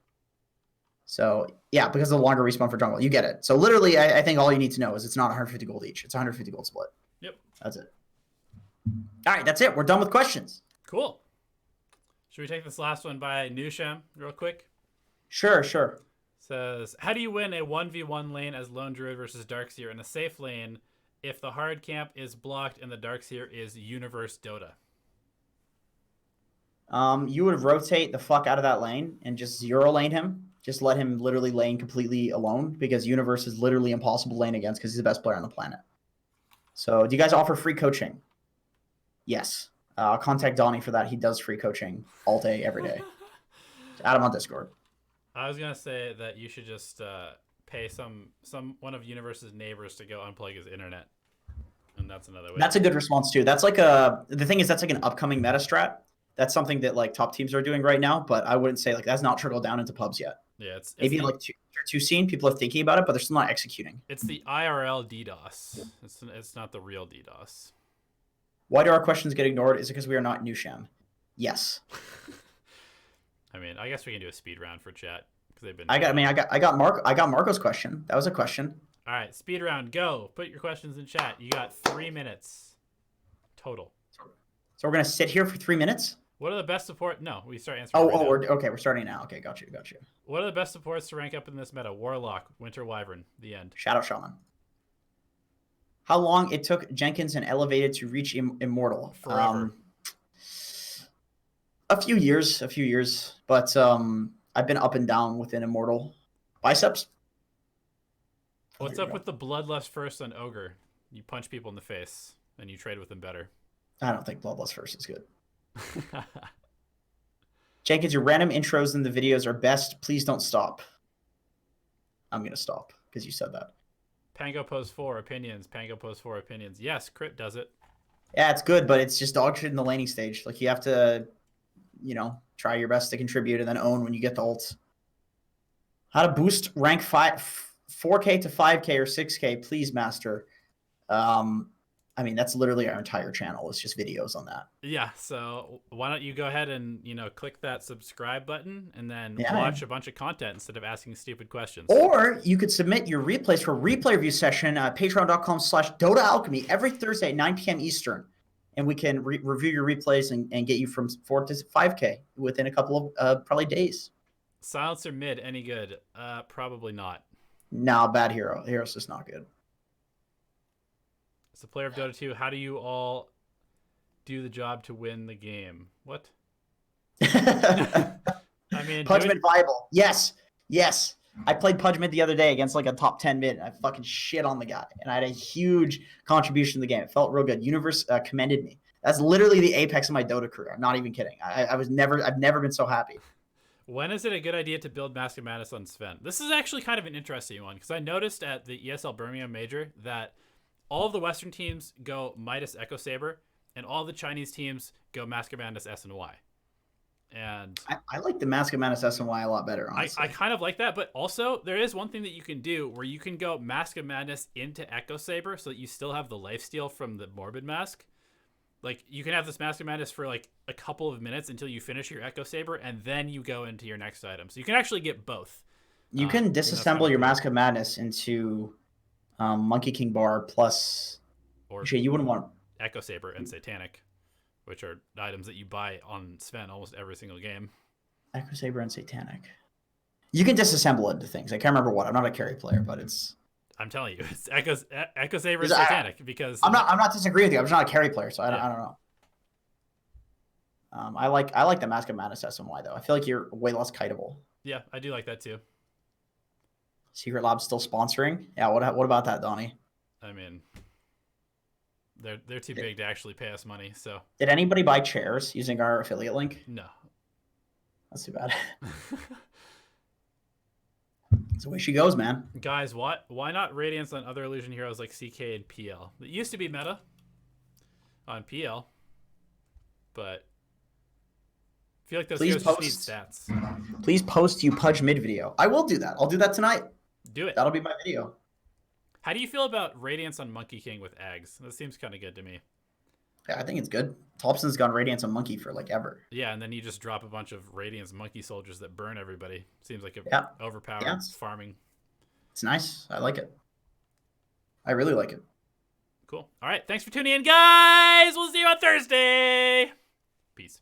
So yeah, because of the longer respawn for jungle, you get it. So literally, I think all you need to know is it's not 150 gold each. It's 150 gold split. Yep. That's it. All right, that's it. We're done with questions. Cool. Should we take this last one by Nusham real quick? Sure. Says, how do you win a 1v1 lane as Lone Druid versus Darkseer in a safe lane if the hard camp is blocked and the Darkseer is Universe Dota? You would rotate the fuck out of that lane and just zero lane him. Just let him literally lane completely alone because Universe is literally impossible to lane against because he's the best player on the planet. So do you guys offer free coaching? Yes. Contact Donnie for that. He does free coaching all day, every day. Add him on Discord. I was going to say that you should just pay one of Universe's neighbors to go unplug his internet. And that's another way. That's a good response too. That's like the thing is that's like an upcoming meta strat. That's something that like top teams are doing right now, but I wouldn't say like that's not trickled down into pubs yet. Yeah, it's maybe like tier 2 scene, people are thinking about it, but they're still not executing. It's the IRL DDoS. It's not the real DDoS. Why do our questions get ignored? Is it because we are not Nusham? Yes. I mean, I guess we can do a speed round for chat because they've been. I got Marco's question. That was a question. All right, speed round. Go. Put your questions in chat. You got 3 minutes total. So we're gonna sit here for 3 minutes. What are the best support? No, we start answering. We're starting now. Okay, got you. What are the best supports to rank up in this meta? Warlock, Winter Wyvern, the end. Shadow Shaman. How long it took Jenkins and Elevated to reach Immortal? Forever. A few years, but I've been up and down within Immortal. Biceps. What's up with the Bloodlust first on Ogre? You punch people in the face and you trade with them better. I don't think Bloodlust first is good. Jenkins, your random intros in the videos are best. Please don't stop. I'm going to stop because you said that. Pango Pose 4 opinions. Yes, Crit does it. Yeah, it's good, but it's just dog shit in the laning stage. Like, you have to, try your best to contribute and then own when you get the ults. How to boost rank 4K to 5K or 6K, please, Master. I mean, that's literally our entire channel. It's just videos on that. Yeah, so why don't you go ahead and, click that subscribe button and then watch a bunch of content instead of asking stupid questions. Or you could submit your replays for a replay review session at patreon.com/Dota Alchemy every Thursday at 9 p.m. Eastern. And we can review your replays and get you from 4 to 5K within a couple of probably days. Silencer mid, any good? Probably not. No, bad hero. Hero's just not good. As a player of Dota 2, how do you all do the job to win the game? What? I mean, Pudge mid viable. Yes. I played Pudge mid the other day against like a top 10 mid. And I fucking shit on the guy. And I had a huge contribution to the game. It felt real good. Universe commended me. That's literally the apex of my Dota career. I'm not even kidding. I've never been so happy. When is it a good idea to build Mask of Madness on Sven? This is actually kind of an interesting one because I noticed at the ESL Birmingham Major that all of the Western teams go Midas Echo Saber, and all the Chinese teams go Mask of Madness S and Y. And I like the Mask of Madness S and Y a lot better, honestly. I kind of like that, but also there is one thing that you can do where you can go Mask of Madness into Echo Saber so that you still have the lifesteal from the Morbid Mask. Like, you can have this Mask of Madness for like a couple of minutes until you finish your Echo Saber, and then you go into your next item. So you can actually get both. You can disassemble your Mask of Madness into Monkey King Bar plus, or you wouldn't want Echo Saber and Satanic, which are items that you buy on Sven almost every single game. Echo Saber and Satanic. You can disassemble it into things. I can't remember what. I'm not a carry player, but it's. I'm telling you, it's Echo Saber and Satanic because I'm not disagreeing with you. I'm just not a carry player, so I don't know. I like the Mask of Madness SMY though. I feel like you're way less kiteable. Yeah, I do like that too. Secret Lab's still sponsoring? Yeah, what about that, Donnie? I mean, they're too big to actually pay us money, so. Did anybody buy chairs using our affiliate link? No. That's too bad. That's the way she goes, man. Guys, why not Radiance on other illusion heroes like CK and PL? It used to be meta on PL, but I feel like those heroes just need stats. Please post you Pudge mid video. I will do that. I'll do that tonight. Do it. That'll be my video. How do you feel about Radiance on Monkey King with Ags? That seems kind of good to me. Yeah, I think it's good. Thompson's gone Radiance on Monkey for like ever. Yeah, and then you just drop a bunch of Radiance Monkey soldiers that burn everybody. Seems like a overpowered farming. It's nice. I like it. I really like it. Cool. All right. Thanks for tuning in, guys. We'll see you on Thursday. Peace.